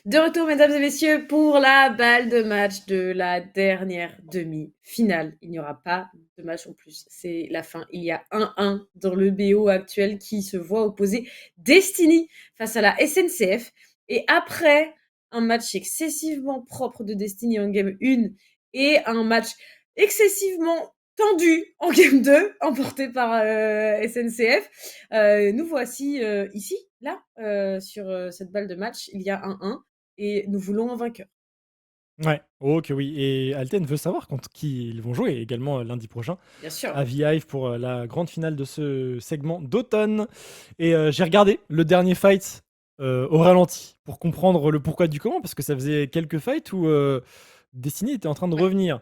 De retour, mesdames et messieurs, pour la balle de match de la dernière demi-finale. Il n'y aura pas de match en plus. C'est la fin. Il y a 1-1 dans le BO actuel qui se voit opposer Destiny face à la SNCF. Et après un match excessivement propre de Destiny en game 1 et un match excessivement tendu en game 2, emporté par SNCF, nous voici ici, là, sur cette balle de match. Il y a 1-1 et nous voulons un vainqueur. Ouais, oh que oui. Et Alten veut savoir contre qui ils vont jouer également lundi prochain Bien sûr. à V-Hive pour la grande finale de ce segment d'automne. Et j'ai regardé le dernier fight au ralenti pour comprendre le pourquoi du comment, parce que ça faisait quelques fights où Destiny était en train de Ouais. revenir.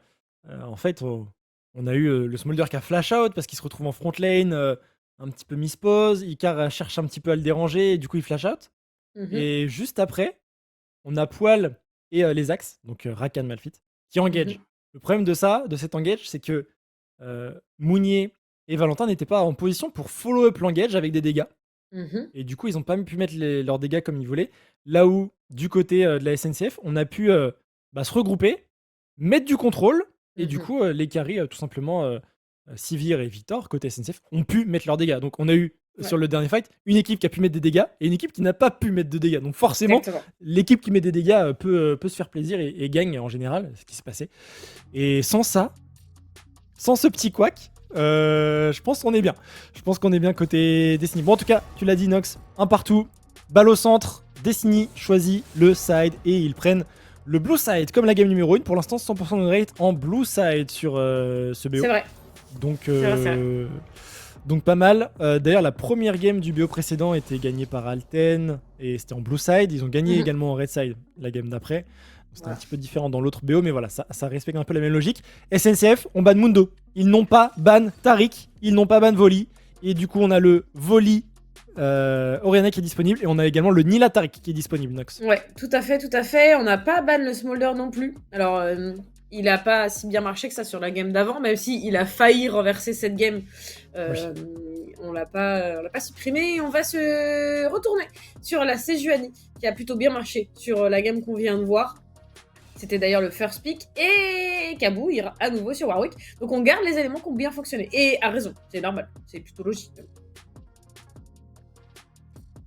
En fait, on a eu le Smolder qui a flash out parce qu'il se retrouve en front lane, un petit peu mispose. Icar cherche un petit peu à le déranger et du coup il flash out. Mhm, Et juste après, on a Poil et les axes, donc Rakan Malphite, qui engage. mhm, Le problème de ça, de cet engage, c'est que Mounier et Valentin n'étaient pas en position pour follow up l'engage avec des dégâts. mhm, Et du coup, ils n'ont pas pu mettre leurs dégâts comme ils voulaient. Là où, du côté de la SNCF, on a pu se regrouper, mettre du contrôle, et du mhm. coup, les carries, tout simplement, Sivir et Victor, côté SNCF, ont pu mettre leurs dégâts. Donc, on a eu, Ouais, sur le dernier fight, une équipe qui a pu mettre des dégâts et une équipe qui n'a pas pu mettre de dégâts. Donc, forcément, exactement. l'équipe qui met des dégâts peut se faire plaisir et gagne en général, ce qui s'est passé. Et sans ça, sans ce petit couac, je pense qu'on est bien. Je pense qu'on est bien côté Destiny. Bon, en tout cas, tu l'as dit, Nox, un partout, balle au centre. Destiny choisit le side et ils prennent le blue side comme la game numéro 1. Pour l'instant, 100% de rate en blue side sur ce C'est BO. vrai, Donc, c'est vrai, c'est vrai. donc pas mal. D'ailleurs, la première game du BO précédent était gagnée par Alten et c'était en blue side. Ils ont gagné Mhm. également en red side la game d'après. C'était un Voilà. petit peu différent dans l'autre BO, mais voilà, ça respecte un peu la même logique. SNCF, on ban Mundo. Ils n'ont pas ban Tariq, ils n'ont pas ban Voli. Et du coup, on a le Voli Oriana qui est disponible et on a également le Nila Tariq qui est disponible, Nox. Ouais, tout à fait, tout à fait. On n'a pas ban le Smolder non plus. Alors, il n'a pas si bien marché que ça sur la game d'avant, même si il a failli renverser cette game. Oui. Euh, on l'a pas supprimé. Et on va se retourner sur la Sejuani, qui a plutôt bien marché sur la game qu'on vient de voir. C'était d'ailleurs le first pick. Et Kabou ira à nouveau sur Warwick. Donc on garde les éléments qui ont bien fonctionné. Et a raison, c'est normal, c'est plutôt logique.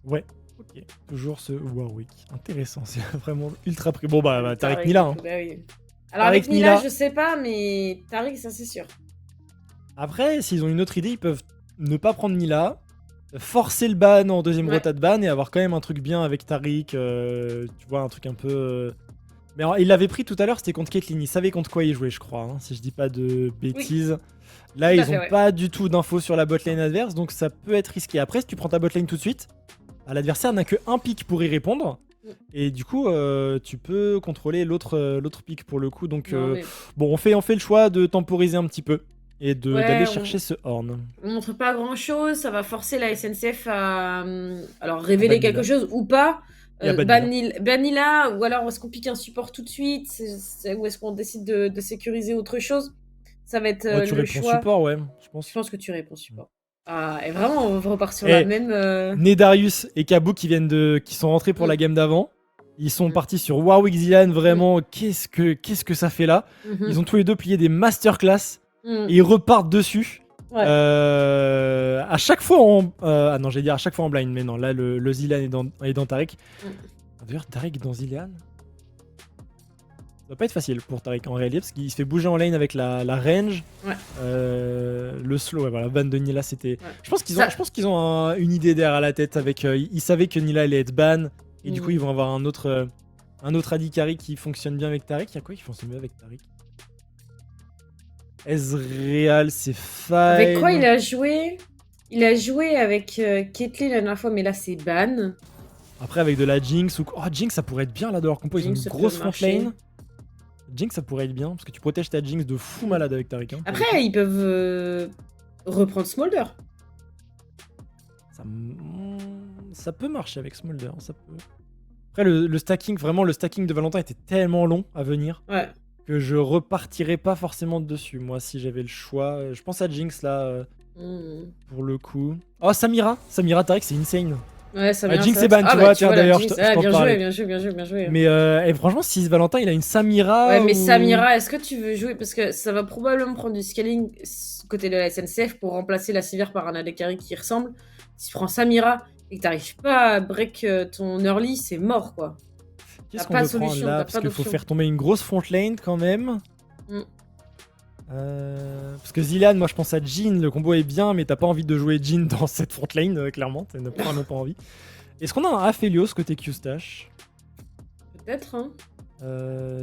Ouais. Ok. Toujours ce Warwick. Intéressant, c'est vraiment ultra pris. Bon, bah Tariq Tariq, Nila. du Hein. coup, bah oui. Alors avec Tariq Nila, Nila. je sais pas, mais Tariq, ça c'est sûr. Après, s'ils ont une autre idée, ils peuvent ne pas prendre Nila, forcer le ban en deuxième Ouais. rota de ban et avoir quand même un truc bien avec Tariq. Tu vois, un truc un peu. Mais alors, il l'avait pris tout à l'heure, c'était contre Caitlyn. Il savait contre quoi il jouait, je crois, hein, si je dis pas de Oui, bêtises. tout Là, à ils fait, ont ouais. pas du tout d'infos sur la botlane adverse, donc ça peut être risqué. Après, si tu prends ta botlane tout de suite, l'adversaire n'a que un pick pour y répondre. Mm. Et du coup, tu peux contrôler l'autre pick pour le coup. Donc, Non, mais bon, on fait le choix de temporiser un petit peu et d'aller ouais, chercher ce horn. on montre pas grand-chose. Ça va forcer la SNCF à alors À révéler quelque Banila. chose ou pas. Et à Banila. Banila, ou alors est-ce qu'on pique un support tout de suite, ou est-ce qu'on décide de sécuriser autre chose. Ça va être Ouais, tu le réponds choix. support, ouais, je Je pense. pense que tu réponds support. Ah, et vraiment, on repart sur la Et même. Nedarius et Kabou qui sont rentrés pour la Mm, game d'avant. Ils sont mm, partis sur Warwick Zilan, mm, vraiment, qu'est-ce que ça fait là. Ils mhm, ont tous les deux plié des masterclass et mm. ils repartent dessus. Ouais. À chaque fois en. Ah non, j'allais dire à chaque fois en blind, mais non, là le Zilan est dans Tarek. Mm. D'ailleurs, Tarek dans Zilan, ça va pas être facile pour Tarek en réalité, parce qu'il se fait bouger en lane avec la range. Ouais. Le slow, ouais, voilà, ban de Nila, c'était. Ouais. Je pense qu'ils ont, Ça. je pense qu'ils ont une idée derrière la tête avec. Ils savaient que Nila allait être ban et du coup ils Mm. vont avoir un autre AD carry qui fonctionne bien avec Tariq. Il y a quoi qui fonctionne bien avec Tariq? Ezreal, c'est Avec quoi il fine. a joué? Il a joué avec Caitlyn la dernière fois, mais là c'est ban. Après avec de la Jinx ou. Oh, Jinx, ça pourrait être bien là de leur compo. Ils ont Jinx, une ça peut grosse front marcher. lane. Jinx, ça pourrait être bien parce que tu protèges ta Jinx de fou Mm. malade avec Tariq, hein, pour le coup. Après, ils peuvent reprendre Smolder. Ça peut marcher avec Smolder, ça peut. Après, le stacking, vraiment, le stacking de Valentin était tellement long à venir Ouais. que je repartirais pas forcément dessus, moi, si j'avais le choix. Je pense à Jinx, là, Mm. pour le coup. Oh, Samira Tariq, c'est insane. Ouais, Samira, Jinx ça et va. ban, Ah tu bah vois, tu tiens, vois la d'ailleurs, Jinx. je Ah, t'en bien joué, parlais. bien joué, bien joué, bien joué. Mais et franchement, si Valentin, il a une Ouais, Samira mais ou... Samira, est-ce que tu veux jouer? Parce que ça va probablement prendre du scaling côté de la SNCF pour remplacer la Sivir par un AD qui ressemble. Si tu prends Samira et que t'arrives pas à break ton early, c'est mort, quoi. T'as Qu'est-ce qu'on pas de veut prendre solution, là? t'as Parce pas qu'il faut d'option. faire tomber une grosse front lane quand même. Mm. Parce que Zilean, moi je pense à Jhin, le combo est bien, mais t'as pas envie de jouer Jhin dans cette front lane, clairement. T'as vraiment pas envie. Est-ce qu'on a un Aphelios côté Q-Stash? Peut-être, hein.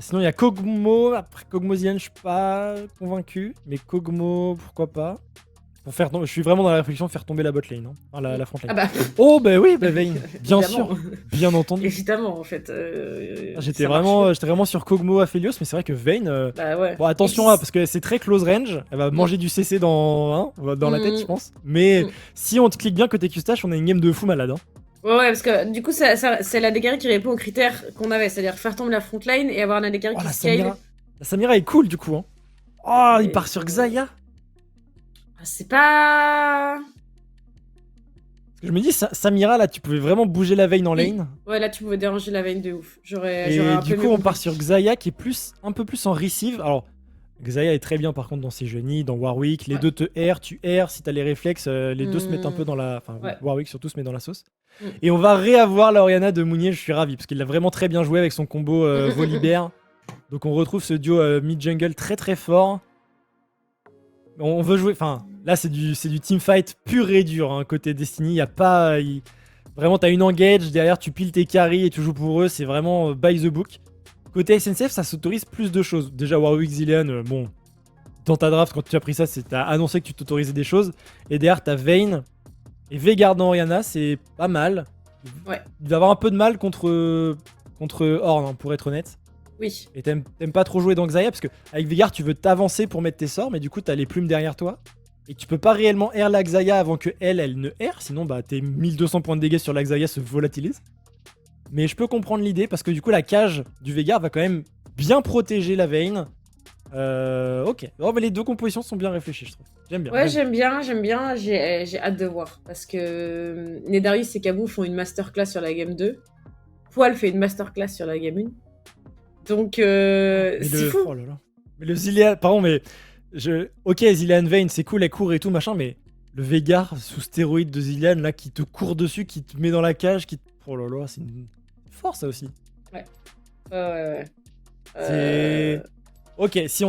Sinon, il y a Kog'Maw. Après Kog'Maw Zilean, je suis pas convaincu. Mais Kog'Maw, pourquoi pas? Je suis vraiment dans la réflexion de faire tomber la bot lane, hein. Enfin, la front Ah lane. bah, Oh, bah oui, bah Vayne. Bien évidemment. sûr. Bien entendu. Évidemment, en fait. J'étais Ça marche mieux. vraiment sur Kog'Maw Aphelios, mais c'est vrai que Vayne. Bah ouais. Bon, Et attention, parce que c'est très close range. Elle va manger du CC dans la tête, je pense. Mais Mm. si on te clique bien côté Q-Stash, on a une game de fou malade, hein. Ouais, parce que du coup, c'est la Dekari qui répond aux critères qu'on avait, c'est-à-dire faire tomber la frontline et avoir un Dekari Oh, qui la scale. Samira. La Samira est cool, du coup, hein. Oh, il Et, part sur Xayah. c'est pas. Parce que je me dis, Samira, là, tu pouvais vraiment bouger la Vayne en Oui. lane. Ouais, là, tu pouvais déranger la veine de ouf. J'aurais Et un du peu coup, mieux on part compris. sur Xayah qui est un peu plus en receive. Alors, Xayah est très bien par contre dans ses genies, dans Warwick. Les Ouais. deux te R, tu R. Si t'as les réflexes, les deux se mettent un peu Mm. dans la. Enfin, oui, Ouais. Warwick surtout se met dans la sauce. Mm. Et on va réavoir la Orianna de Mounier, je suis ravi, parce qu'il l'a vraiment très bien joué avec son combo Volibear. Donc on retrouve ce duo mid-jungle très très fort. On veut jouer. Enfin, là, c'est du teamfight pur et dur, hein, côté Destiny. Il y a pas. Vraiment, t'as une engage, derrière, tu piles tes carries et tu joues pour eux. C'est vraiment by the book. Côté SNCF, ça s'autorise plus de choses. Déjà, Warwick, Zilean, bon. Dans ta draft, quand tu as pris ça, t'as annoncé que tu t'autorisais des choses. Et derrière, t'as Vayne. Et Veigar dans Orianna, c'est pas mal. Ouais. Il va avoir un peu de mal contre Ornn, hein, pour être honnête. Oui. Et t'aimes pas trop jouer dans Xayah, parce que avec Veigar, tu veux t'avancer pour mettre tes sorts, mais du coup, t'as les plumes derrière toi. Et tu peux pas réellement air la Xayah avant que elle ne air, sinon bah tes 1200 points de dégâts sur la Xayah se volatilisent. Mais je peux comprendre l'idée, parce que du coup, la cage du Veigar va quand même bien protéger la Vayne. Ok. Oh, mais les deux compositions sont bien réfléchies, je trouve. J'aime bien. Ouais, j'aime bien, j'aime bien. J'ai hâte de voir. Parce que Nedarius et Kabou font une masterclass sur la game 2. Poil fait une masterclass sur la game 1. Donc, c'est fou. Oh là là. Mais le Zilean, pardon, mais ok, Zilean Vayne, c'est cool, elle court et tout machin, mais le Veigar sous stéroïde de Zilean là qui te court dessus, qui te met dans la cage, oh là là, c'est une force ça aussi. Ouais. Ouais. C'est ok, si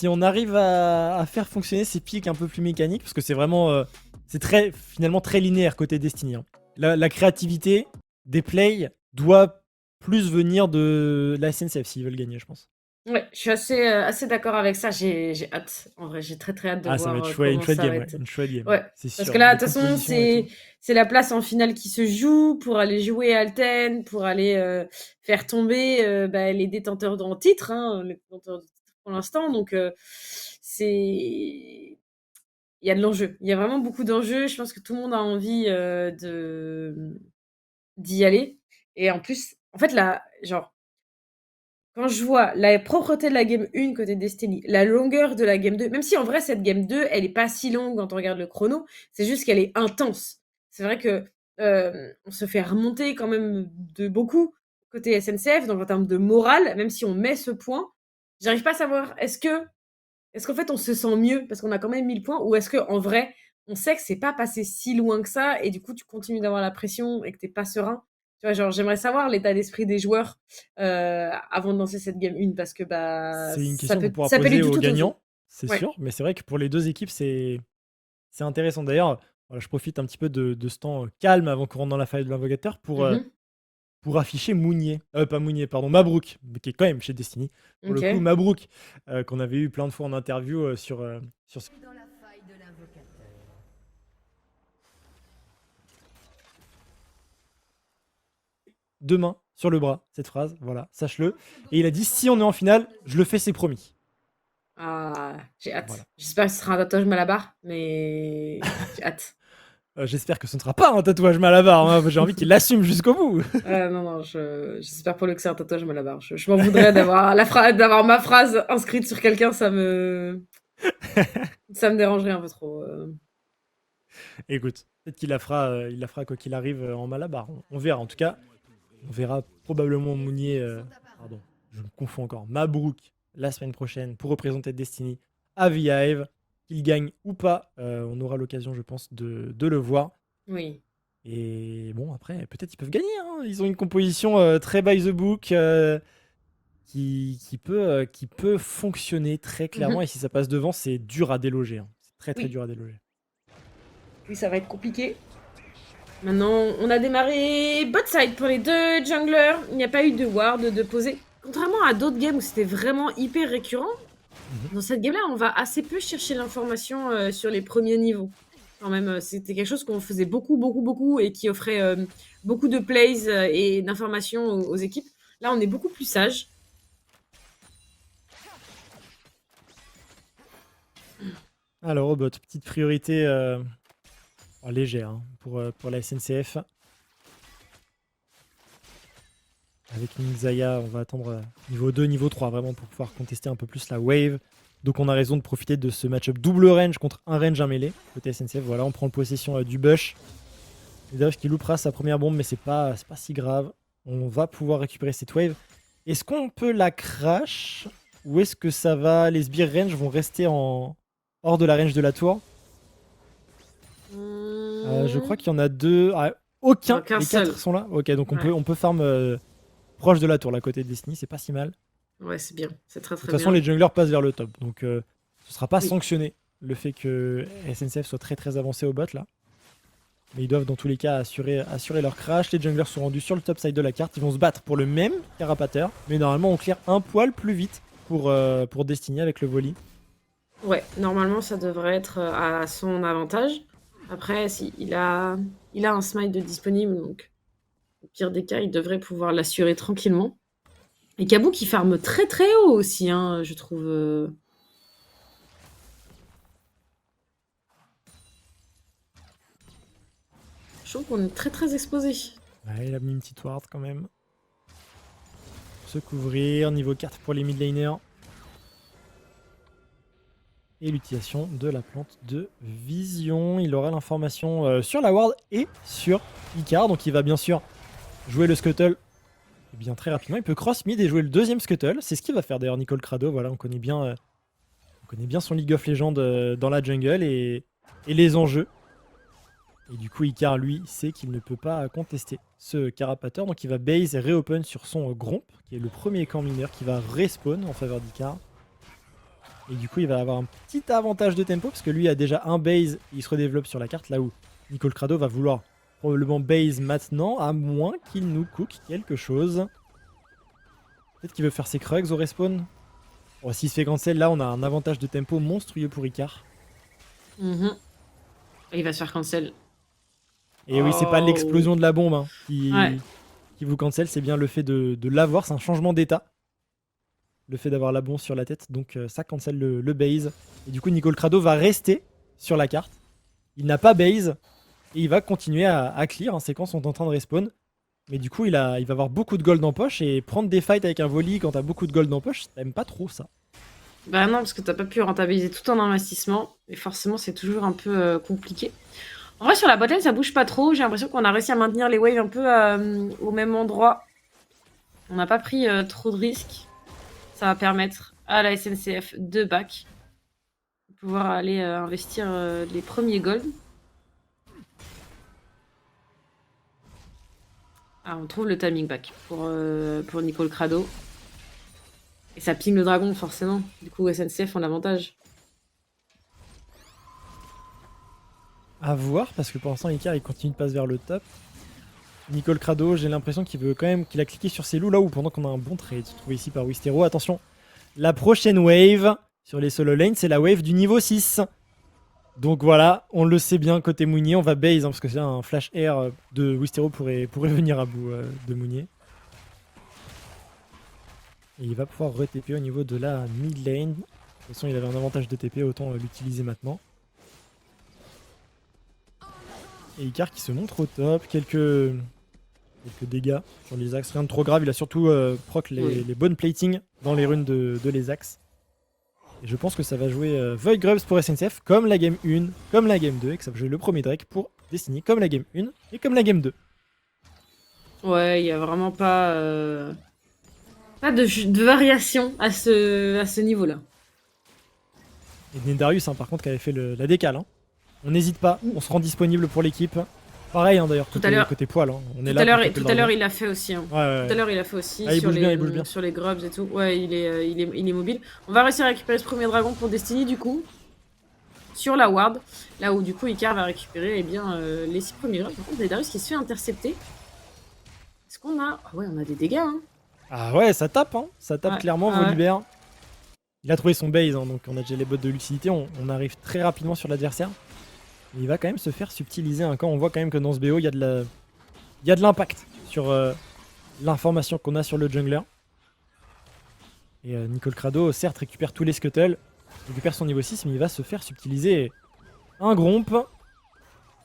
on arrive à faire fonctionner ces pics un peu plus mécaniques, parce que c'est vraiment c'est finalement très linéaire côté Destiny, hein. La créativité des plays doit plus venir de la SNCF s'ils veulent gagner, je pense. Ouais, je suis assez d'accord avec ça. J'ai hâte. En vrai, j'ai très hâte de Ah, ça va voir être chouette, une comment chouette ça game, va ouais, être. une chouette game. Ouais, C'est parce sûr. que là, de Les toute façon, compositions et tout. c'est la place en finale qui se joue pour aller jouer Alten, pour aller faire tomber les détenteurs en titre, hein, les détenteurs de titre pour l'instant. Donc, il y a de l'enjeu. Il y a vraiment beaucoup d'enjeux. Je pense que tout le monde a envie d'y aller. Et en plus, en fait, là, genre, quand je vois la propreté de la game 1 côté Destiny, la longueur de la game 2, même si en vrai cette game 2, elle est pas si longue quand on regarde le chrono, c'est juste qu'elle est intense. C'est vrai que on se fait remonter quand même de beaucoup côté SNCF, donc en termes de morale, même si on met ce point, j'arrive pas à savoir est-ce qu'en fait on se sent mieux parce qu'on a quand même 1000 points, ou est-ce qu'en vrai on sait que c'est pas passé si loin que ça et du coup tu continues d'avoir la pression et que t'es pas serein. Tu vois, genre, j'aimerais savoir l'état d'esprit des joueurs avant de lancer cette game 1 parce que bah C'est une question qu'on pourra ça peut aller poser du aux tout au tout. gagnants, c'est Ouais. sûr, mais c'est vrai que pour les deux équipes, c'est intéressant. D'ailleurs, voilà, je profite un petit peu de ce temps calme avant qu'on rentre dans la faille de l'invocateur Mhm. pour afficher Mounier. Pas Mounier, pardon, Mabrouk, qui est quand même chez Destiny. Pour le coup, Ok. Mabrouk, qu'on avait eu plein de fois en interview sur ce. Dans la faille de l'invocateur. Deux mains sur le bras, cette phrase, voilà, sache-le. Et il a dit si on est en finale, je le fais, c'est promis. Ah, j'ai hâte. Voilà. J'espère que ce sera un tatouage Malabar, mais j'ai hâte. J'espère que ce ne sera pas un tatouage Malabar, hein. J'ai envie qu'il l'assume jusqu'au bout. Non, j'espère pour lui que c'est un tatouage Malabar. Je m'en voudrais d'avoir d'avoir ma phrase inscrite sur quelqu'un, ça me dérangerait un peu trop. Écoute, peut-être il la fera quoi qu'il arrive en Malabar. On verra. En tout cas, on verra probablement Mounier. Pardon, je me confonds encore. Mabrouk la semaine prochaine pour représenter Destiny à Vive. Qu'il gagne ou pas, on aura l'occasion, je pense, de le voir. Oui. Et bon, après, peut-être ils peuvent gagner. Hein. Ils ont une composition très by the book qui peut fonctionner très clairement. Mhm. Et si ça passe devant, c'est dur à déloger. Hein. C'est très, très Oui. dur à déloger. Oui, ça va être compliqué. Maintenant, on a démarré bot side pour les deux junglers. Il n'y a pas eu de ward, de posé. Contrairement à d'autres games où c'était vraiment hyper récurrent, dans cette game-là, on va assez peu chercher l'information sur les premiers niveaux. Quand même, c'était quelque chose qu'on faisait beaucoup, beaucoup, beaucoup et qui offrait beaucoup de plays et d'informations aux équipes. Là, on est beaucoup plus sage. Alors, Robot, petite priorité légère hein, pour la SNCF. Avec une Xayah, on va attendre niveau 2, niveau 3, vraiment pour pouvoir contester un peu plus la wave. Donc on a raison de profiter de ce match-up double range contre un range, un mêlée. Côté SNCF, voilà, on prend possession du bush. Dash qui loupera sa première bombe, mais c'est pas si grave. On va pouvoir récupérer cette wave. Est-ce qu'on peut la crash? Ou est-ce que ça va... Les sbires range vont rester hors de la range de la tour? Je crois qu'il y en a deux. Ah, aucun, Qu'un les seul. 4 sont là. Ok, donc Ouais. on peut farm proche de la tour, là, côté de Destiny, c'est pas si mal. Ouais, c'est bien. C'est très De très toute façon, bien. les junglers passent vers le top, donc ce sera pas Oui. sanctionné le fait que SNCF soit très très avancé au bot là. Mais ils doivent dans tous les cas assurer leur crash. Les junglers sont rendus sur le top side de la carte. Ils vont se battre pour le même carapateur. Mais normalement, on clear un poil plus vite pour Destiny avec le volley. Ouais, normalement, ça devrait être à son avantage. Après, si, il a un smite de disponible, donc au pire des cas, il devrait pouvoir l'assurer tranquillement. Et Kabou qui farme très très haut aussi, hein, je trouve. Je trouve qu'on est très très exposé. Ouais, il a mis une petite ward quand même. Se couvrir. Niveau 4 pour les mid laners. Et l'utilisation de la plante de vision. Il aura l'information sur la ward et sur Icar. Donc il va bien sûr jouer le scuttle. Et bien très rapidement, il peut cross mid et jouer le deuxième scuttle. C'est ce qu'il va faire d'ailleurs Nicole Crado. Voilà, on connaît bien son League of Legends dans la jungle et les enjeux. Et du coup, Icar, lui, sait qu'il ne peut pas contester ce carapateur. Donc il va base et reopen sur son Gromp, qui est le premier camp mineur qui va respawn en faveur d'Icar. Et du coup, il va avoir un petit avantage de tempo, parce que lui a déjà un base, et il se redéveloppe sur la carte, là où Nicole Crado va vouloir probablement base maintenant, à moins qu'il nous cook quelque chose. Peut-être qu'il veut faire ses Krugs au respawn. Bon, s'il se fait cancel, là, on a un avantage de tempo monstrueux pour Icar. Mhm. Il va se faire cancel. Et oui, c'est pas l'explosion de la bombe hein, Ouais. qui vous cancel, c'est bien le fait de l'avoir, c'est un changement d'état. Le fait d'avoir la bombe sur la tête, donc ça cancel le base. Et du coup, Nicole Crado va rester sur la carte. Il n'a pas base, et il va continuer à clear. En séquence, sont en train de respawn. Mais du coup, il va avoir beaucoup de gold en poche, et prendre des fights avec un volley quand t'as beaucoup de gold en poche, t'aimes pas trop ça. Bah non, parce que t'as pas pu rentabiliser tout ton investissement. Et forcément, c'est toujours un peu compliqué. En vrai, sur la botlane, ça bouge pas trop. J'ai l'impression qu'on a réussi à maintenir les waves un peu au même endroit. On n'a pas pris trop de risques. Ça va permettre à la SNCF de back de pouvoir aller investir les premiers golds. Ah, on trouve le timing back pour Nicole Crado. Et ça ping le dragon, forcément. Du coup, SNCF ont l'avantage. À voir, parce que pour l'instant, Icar il continue de passer vers le top. Nicole Crado, j'ai l'impression qu'il a cliqué sur ses loups là où pendant qu'on a un bon trade trouvé ici par Wistero. Attention, la prochaine wave sur les solo lanes, c'est la wave du niveau 6. Donc voilà, on le sait bien côté Mounier, on va base hein, parce que c'est un flash air de Wistero pourrait venir à bout de Mounier. Et il va pouvoir re-TP au niveau de la mid lane. De toute façon, il avait un avantage de TP, autant l'utiliser maintenant. Et Icar qui se montre au top, quelques dégâts sur les axes, rien de trop grave, il a surtout proc les bonnes platings dans les runes de les axes. Et je pense que ça va jouer Void Grubs pour SNCF comme la game 1, comme la game 2, et que ça va jouer le premier Drake pour Destiny comme la game 1 et comme la game 2. Ouais, il n'y a vraiment pas, pas de variation à ce niveau-là. Et Nendarius, par contre, qui avait fait la décale. On n'hésite pas, on se rend disponible pour l'équipe. Pareil d'ailleurs, côté poil. On est là tout à l'heure, il a fait aussi. Tout à l'heure, il a fait aussi il bouge bien. sur les grubs et tout. Ouais, il est mobile. On va réussir à récupérer ce premier dragon pour Destiny, du coup. Sur la ward. Là où, du coup, Icar va récupérer les 6 premiers grubs. Par contre, Nendarius qui se fait intercepter. Est-ce qu'on a... Ah ouais, on a des dégâts, hein. Ah ouais, ça tape, Ça tape clairement, Volibear. Il a trouvé son base, donc on a déjà les bots de lucidité. On arrive très rapidement sur l'adversaire. Il va quand même se faire subtiliser quand on voit quand même que dans ce BO il y a de l'impact sur l'information qu'on a sur le jungler. Et Nicole Crado certes récupère tous les scuttles, récupère son niveau 6 mais il va se faire subtiliser un gromp.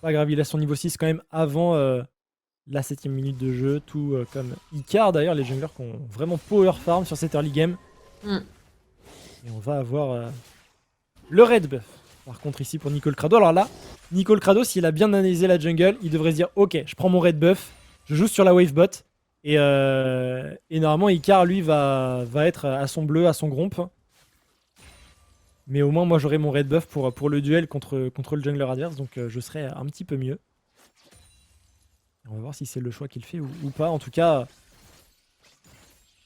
Pas grave, il a son niveau 6 quand même avant la 7ème minute de jeu, tout comme Icar d'ailleurs, les junglers qui ont vraiment power farm sur cette early game. Et on va avoir le red buff. Par contre ici pour Nicole Crado, alors là, Nicole Crado, s'il a bien analysé la jungle, il devrait se dire ok, je prends mon red buff, je joue sur la wave bot, et normalement Icar lui va être à son bleu, à son gromp. Mais au moins moi j'aurai mon red buff pour le duel contre le jungler adverse, donc je serai un petit peu mieux. On va voir si c'est le choix qu'il fait ou pas, en tout cas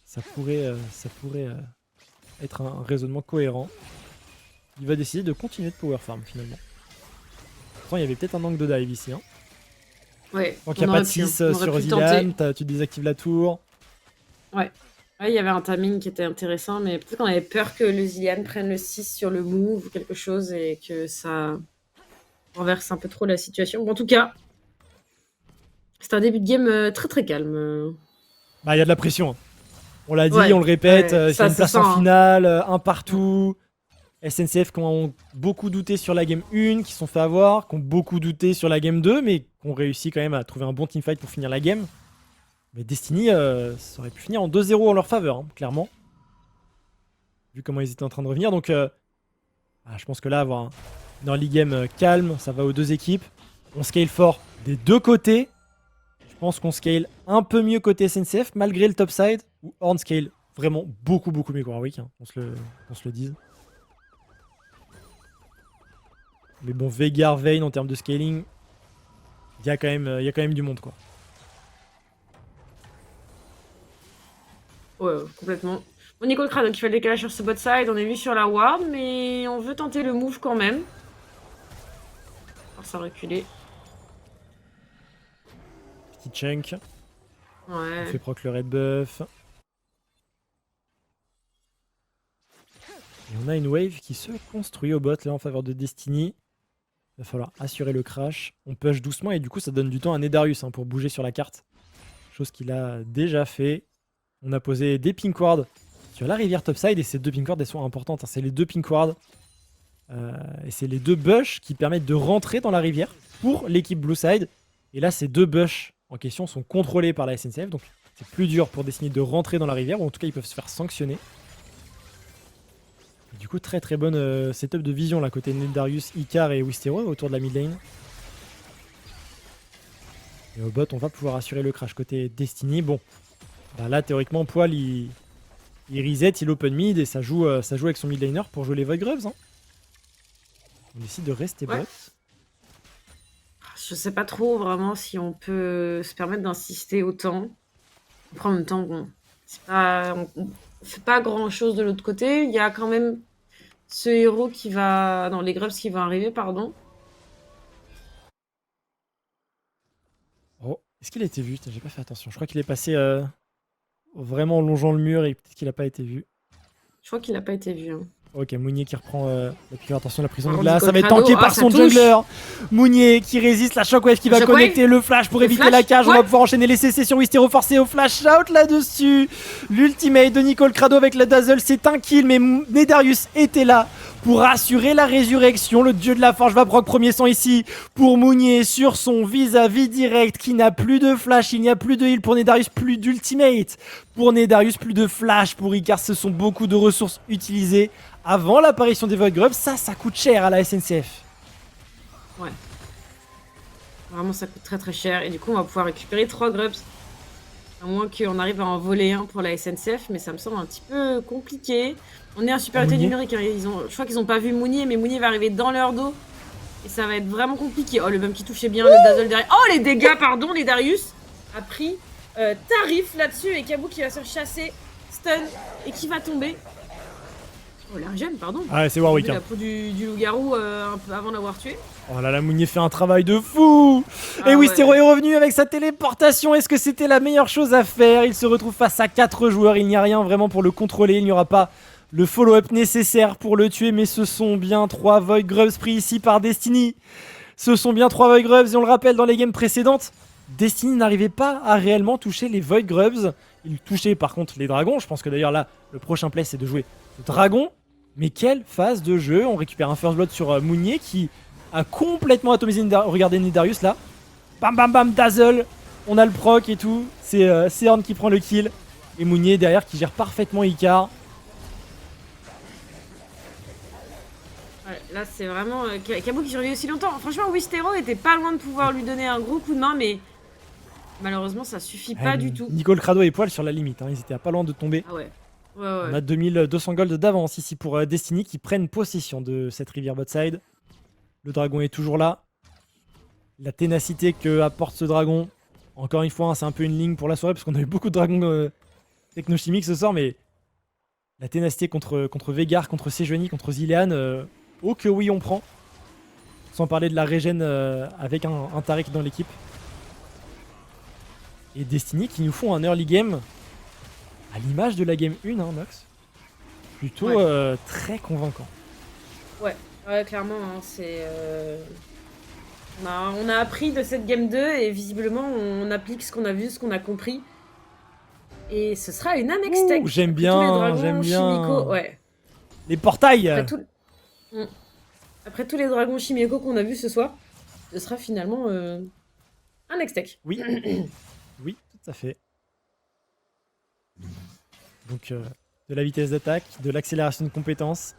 ça pourrait être un raisonnement cohérent. Il va décider de continuer de power farm finalement. Pourtant il y avait peut-être un angle de dive ici. Ouais. Donc il n'y a pas de 6 sur Zilan, tu désactives la tour. Ouais. Ouais, il y avait un timing qui était intéressant, mais peut-être qu'on avait peur que le Zilan prenne le 6 sur le move ou quelque chose et que ça renverse un peu trop la situation. Bon, en tout cas, c'est un début de game très très calme. Bah il y a de la pression. On l'a dit, on le répète, c'est une place en finale, un partout. SNCF qui ont beaucoup douté sur la game 1, qui se sont fait avoir, qui ont beaucoup douté sur la game 2, mais qui ont réussi quand même à trouver un bon teamfight pour finir la game. Mais Destiny, ça aurait pu finir en 2-0 en leur faveur, clairement. Vu comment ils étaient en train de revenir. Donc, je pense que là, avoir une early game calme, ça va aux deux équipes. On scale fort des deux côtés. Je pense qu'on scale un peu mieux côté SNCF, malgré le topside, où Horn scale vraiment beaucoup mieux que Warwick, on se le dise. Mais bon, Veigar, Vayne en termes de scaling, il y a quand même du monde, quoi. Ouais, complètement. Bon, Nicole Crado qui fait le décalage sur ce bot side, on est vu sur la ward, mais on veut tenter le move quand même. Alors ça reculer. Petit chunk. Ouais. On fait proc le red buff. Et on a une wave qui se construit au bot là en faveur de Destiny. Il va falloir assurer le crash. On push doucement et du coup ça donne du temps à Nendarius pour bouger sur la carte. Chose qu'il a déjà fait. On a posé des pink wards sur la rivière topside et ces deux pink wards elles sont importantes. C'est les deux pink wards et c'est les deux bush qui permettent de rentrer dans la rivière pour l'équipe blue side. Et là ces deux bush en question sont contrôlés par la SNCF, donc c'est plus dur pour Destiny de rentrer dans la rivière, ou en tout cas ils peuvent se faire sanctionner. Et du coup très bonne setup de vision là côté Nendarius, Icar et Wistero autour de la mid lane. Et au bot on va pouvoir assurer le crash côté Destiny. Bon, bah là théoriquement Poil il reset, il open mid et ça joue avec son mid laner pour jouer les Void Grubs. On décide de rester bot. Je sais pas trop vraiment si on peut se permettre d'insister autant. Après en même temps, bon, on fait pas grand chose de l'autre côté. Il y a quand même ce héros qui va... Non, les Grubs qui vont arriver, pardon. Oh, est-ce qu'il a été vu? J'ai pas fait attention. Je crois qu'il est passé vraiment en longeant le mur et peut-être qu'il a pas été vu. Je crois qu'il a pas été vu. Ok, Mounier qui reprend la piqûre. Attention, la prison de glace. Ça va être tanké par son jungler. Mounier qui résiste. La shockwave qui va connecter le flash pour éviter la cage. On va pouvoir enchaîner les CC sur Wistero. Forcé au flash out là-dessus. L'ultimate de Nicole Crado avec la dazzle. C'est un kill. Mais Nendarius était là pour assurer la résurrection. Le dieu de la forge va proc premier sang ici pour Mounier sur son vis-à-vis direct qui n'a plus de flash. Il n'y a plus de heal pour Nedarius, plus d'ultimate. Pour Nedarius, plus de flash pour Icar. Ce sont beaucoup de ressources utilisées avant l'apparition des Void Grubs. Ça coûte cher à la SNCF. Ouais. Vraiment, ça coûte très très cher. Et du coup, on va pouvoir récupérer 3 Grubs. À moins qu'on arrive à en voler un pour la SNCF, mais ça me semble un petit peu compliqué. On est en supériorité numérique. Hein. Je crois qu'ils n'ont pas vu Mounier, mais Mounier va arriver dans leur dos. Et ça va être vraiment compliqué. Oh, le même qui touchait bien le dazzle derrière. Oh, les dégâts, pardon, les Darius a pris tarif là-dessus. Et Kabou qui va se chasser, stun, et qui va tomber. Oh, la régène, pardon. Ah ouais, c'est Warwick. La peau du loup-garou un peu avant d'avoir tué. Oh là là, Mounier fait un travail de fou. Et Wistero est revenu avec sa téléportation. Est-ce que c'était la meilleure chose à faire? Il se retrouve face à 4 joueurs. Il n'y a rien vraiment pour le contrôler. Il n'y aura pas le follow-up nécessaire pour le tuer. Mais ce sont bien 3 Void Grubs pris ici par Destiny. Ce sont bien 3 Void Grubs. Et on le rappelle, dans les games précédentes, Destiny n'arrivait pas à réellement toucher les Void Grubs. Il touchait par contre les dragons. Je pense que d'ailleurs là, le prochain play, c'est de jouer le dragon. Mais quelle phase de jeu. On récupère un First Blood sur Mounier qui a complètement atomisé regardez Nedarius là. Bam bam bam, dazzle. On a le proc et tout. C'est Horn qui prend le kill. Et Mounier derrière qui gère parfaitement Icar. Ouais, là c'est vraiment Kabou qui survit aussi longtemps. Franchement, Wistero était pas loin de pouvoir lui donner un gros coup de main, mais malheureusement ça suffit pas du tout. Nicole Crado et Poil sur la limite. Hein. Ils étaient à pas loin de tomber. Ah ouais. On a 2200 gold d'avance ici pour Destiny qui prennent possession de cette rivière botside. Le dragon est toujours là. La ténacité que apporte ce dragon. Encore une fois, hein, c'est un peu une ligne pour la soirée parce qu'on a eu beaucoup de dragons technochimiques ce soir, mais la ténacité contre Veigar, contre Sejuani, contre Zilean, oh que oui on prend. Sans parler de la régène avec un Taric dans l'équipe. Et Destiny qui nous font un early game à l'image de la game 1, hein, Nox. Plutôt très convaincant. Ouais, clairement, hein, c'est... On a appris de cette game 2 et visiblement on applique ce qu'on a vu, ce qu'on a compris. Et ce sera une Amex Tech. J'aime bien, j'aime bien. Chimico, ouais. Les portails. Après tous les dragons Chimico qu'on a vus ce soir, ce sera finalement un Next-Tech. Oui, oui, tout à fait. Donc de la vitesse d'attaque, de l'accélération de compétences.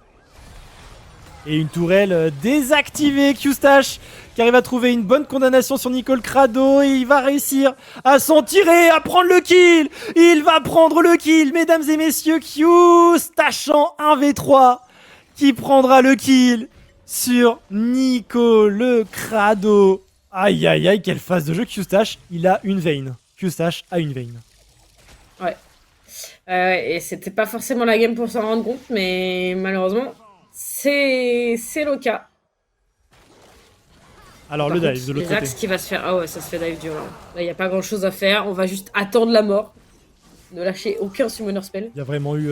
Et une tourelle désactivée, Q-Stash qui arrive à trouver une bonne condamnation sur Nicole Crado. Et il va réussir à s'en tirer, à prendre le kill. Il va prendre le kill, mesdames et messieurs. Q-Stash en 1v3 qui prendra le kill sur Nicole Crado. Aïe aïe aïe, quelle phase de jeu. Q-Stash, il a une veine. Q-Stash a une veine. Ouais. Et c'était pas forcément la game pour s'en rendre compte, mais malheureusement... C'est le cas. Alors le dive de l'autre côté. Qui va se faire. Ah ouais, ça se fait dive dur là. Là, il n'y a pas grand chose à faire. On va juste attendre la mort. Ne lâcher aucun summoner spell. Il y a vraiment eu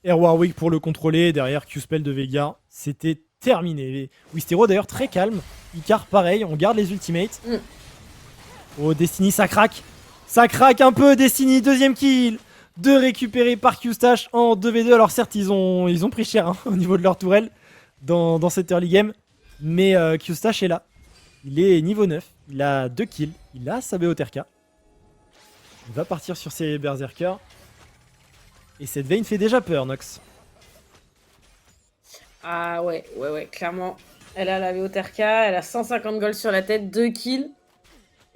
Air Warwick pour le contrôler. Derrière Q-Spell de Veigar. C'était terminé. Wistero d'ailleurs très calme. Icar pareil. On garde les ultimates. Oh, Destiny, ça craque. Ça craque un peu, Destiny. Deuxième kill. De récupérer par Q-Stash en 2v2. Alors certes, ils ont pris cher hein, au niveau de leur tourelle dans cette early game. Mais Q-Stash est là. Il est niveau 9. Il a 2 kills. Il a sa BOTRK. Il va partir sur ses berserkers. Et cette veine fait déjà peur, Nox. Ah ouais, clairement. Elle a la BOTRK, elle a 150 gold sur la tête, 2 kills.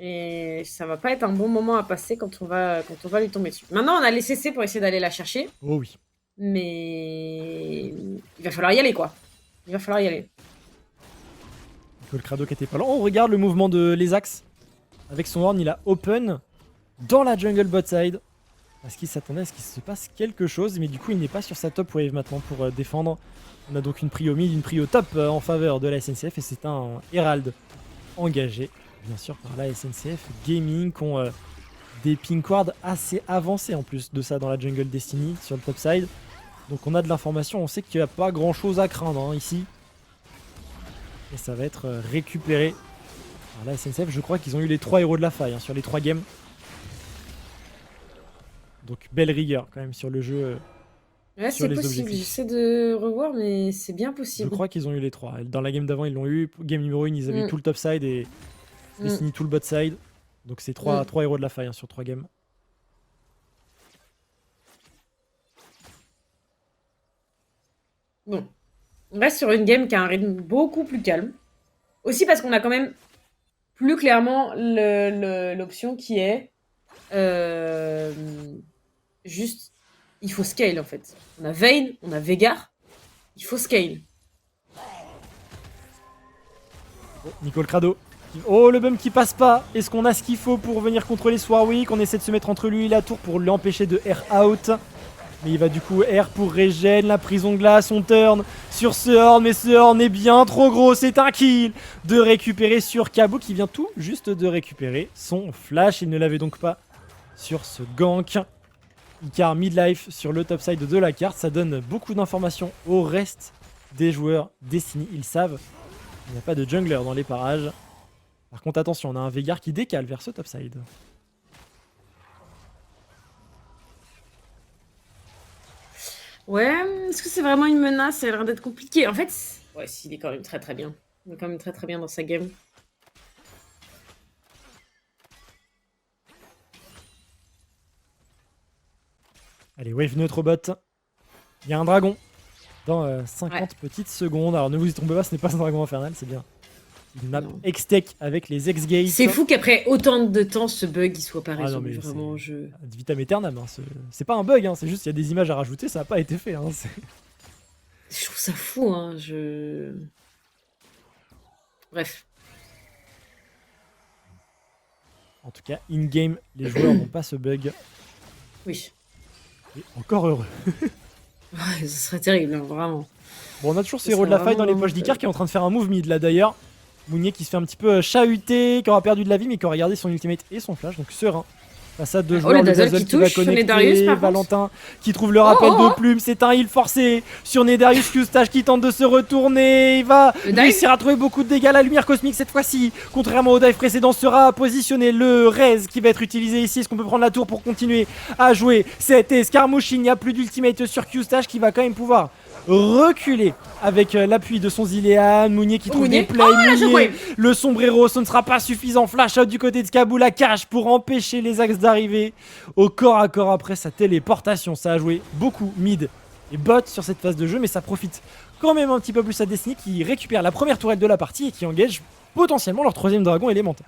Et ça va pas être un bon moment à passer quand on va lui tomber dessus. Maintenant, on a les CC pour essayer d'aller la chercher. Oh oui. Mais il va falloir y aller, quoi. Il va falloir y aller. Le Crado qui était pas là. On regarde le mouvement de Lesax. Avec son horn, il a open dans la jungle bot side. Est-ce qu'il s'attendait à ce qu'il se passe quelque chose? Mais du coup, il n'est pas sur sa top wave maintenant pour défendre. On a donc une prio mid, une prio top en faveur de la SNCF. Et c'est un Herald engagé. Bien sûr par la SNCF Gaming qui ont des pink wards assez avancés en plus de ça dans la jungle Destiny sur le top side. Donc on a de l'information, on sait qu'il n'y a pas grand chose à craindre hein, ici. Et ça va être récupéré par la SNCF. Je crois qu'ils ont eu les 3 héros de la faille hein, sur les 3 games. Donc belle rigueur quand même sur le jeu. Ouais, sur c'est les possible. objectifs. J'essaie de revoir, mais c'est bien Je possible. crois qu'ils ont eu les 3. Dans la game d'avant, ils l'ont eu. Game numéro 1, ils avaient eu Mm. tout le top side et Mm. Destiny tout le bot side. Donc c'est 3 Mm. héros de la faille hein, sur 3 games. Bon. On reste sur une game qui a un rythme beaucoup plus calme. Aussi parce qu'on a quand même plus clairement l'option qui est juste, il faut scale en fait. On a Vayne, on a Veigar, il faut scale. Oh, Nicole Crado. Oh, le bum qui passe pas. Est-ce qu'on a ce qu'il faut pour venir contrôler Swarwick? On essaie de se mettre entre lui et la tour pour l'empêcher de air out. Mais il va du coup air pour régène, la prison glace, on turn sur ce horn, mais ce horn est bien trop gros, c'est un kill de récupérer sur Kabu qui vient tout juste de récupérer son flash, il ne l'avait donc pas sur ce gank. Icar midlife sur le top side de la carte, ça donne beaucoup d'informations au reste des joueurs Destiny, ils savent, il n'y a pas de jungler dans les parages. Par contre attention, on a un Veigar qui décale vers ce top side. Ouais, est-ce que c'est vraiment une menace? Ça a l'air d'être compliqué. En fait, ouais, il est quand même très très bien. Il est quand même très très bien dans sa game. Allez, wave neutre bot. Il y a un dragon dans 50 petites secondes. Alors ne vous y trompez pas, ce n'est pas un dragon infernal, c'est bien une map Non. X-Tech avec les X-Gates. C'est fou qu'après autant de temps, ce bug il soit pas Ah non, résolu. mais Vraiment, c'est je. ad vitam aeternam. Hein. C'est pas un bug, hein. C'est juste qu'il y a des images à rajouter, ça n'a pas été fait. Hein. Je trouve ça fou, hein. Bref. En tout cas, in-game, les joueurs n'ont pas ce bug. Oui. Et encore heureux. Ouais, ce serait terrible, hein, vraiment. Bon, on a toujours ce Ce héros de la serait faille dans les vraiment poches d'Icar qui est en train de faire un move mid là d'ailleurs. Mounier qui se fait un petit peu chahuter, qui aura perdu de la vie mais qui aura gardé son ultimate et son flash, donc serein. Face à deux joueurs, le le Dazzle Dazzle qui qui va touche sur connecter, Nedarius, par contre. Valentin qui trouve le rappel Oh, de plume, c'est un heal forcé sur Nedarius Q-Stash qui tente de se retourner, il va Le dive. réussir à trouver beaucoup de dégâts, la lumière cosmique cette fois-ci, contrairement au dive précédent, sera positionné, le raise qui va être utilisé ici, est-ce qu'on peut prendre la tour pour continuer à jouer cette escarmouche, il n'y a plus d'ultimate sur Q-Stash qui va quand même pouvoir reculer avec l'appui de son Zilean, Mounier qui trouve Mounier. des plays, Mounier, le sombrero, ce ne sera pas suffisant, flash out du côté de Kabou, la cache pour empêcher les axes d'arriver au corps à corps après sa téléportation, ça a joué beaucoup mid et bot sur cette phase de jeu mais ça profite quand même un petit peu plus à Destiny qui récupère la première tourelle de la partie et qui engage potentiellement leur troisième dragon élémentaire.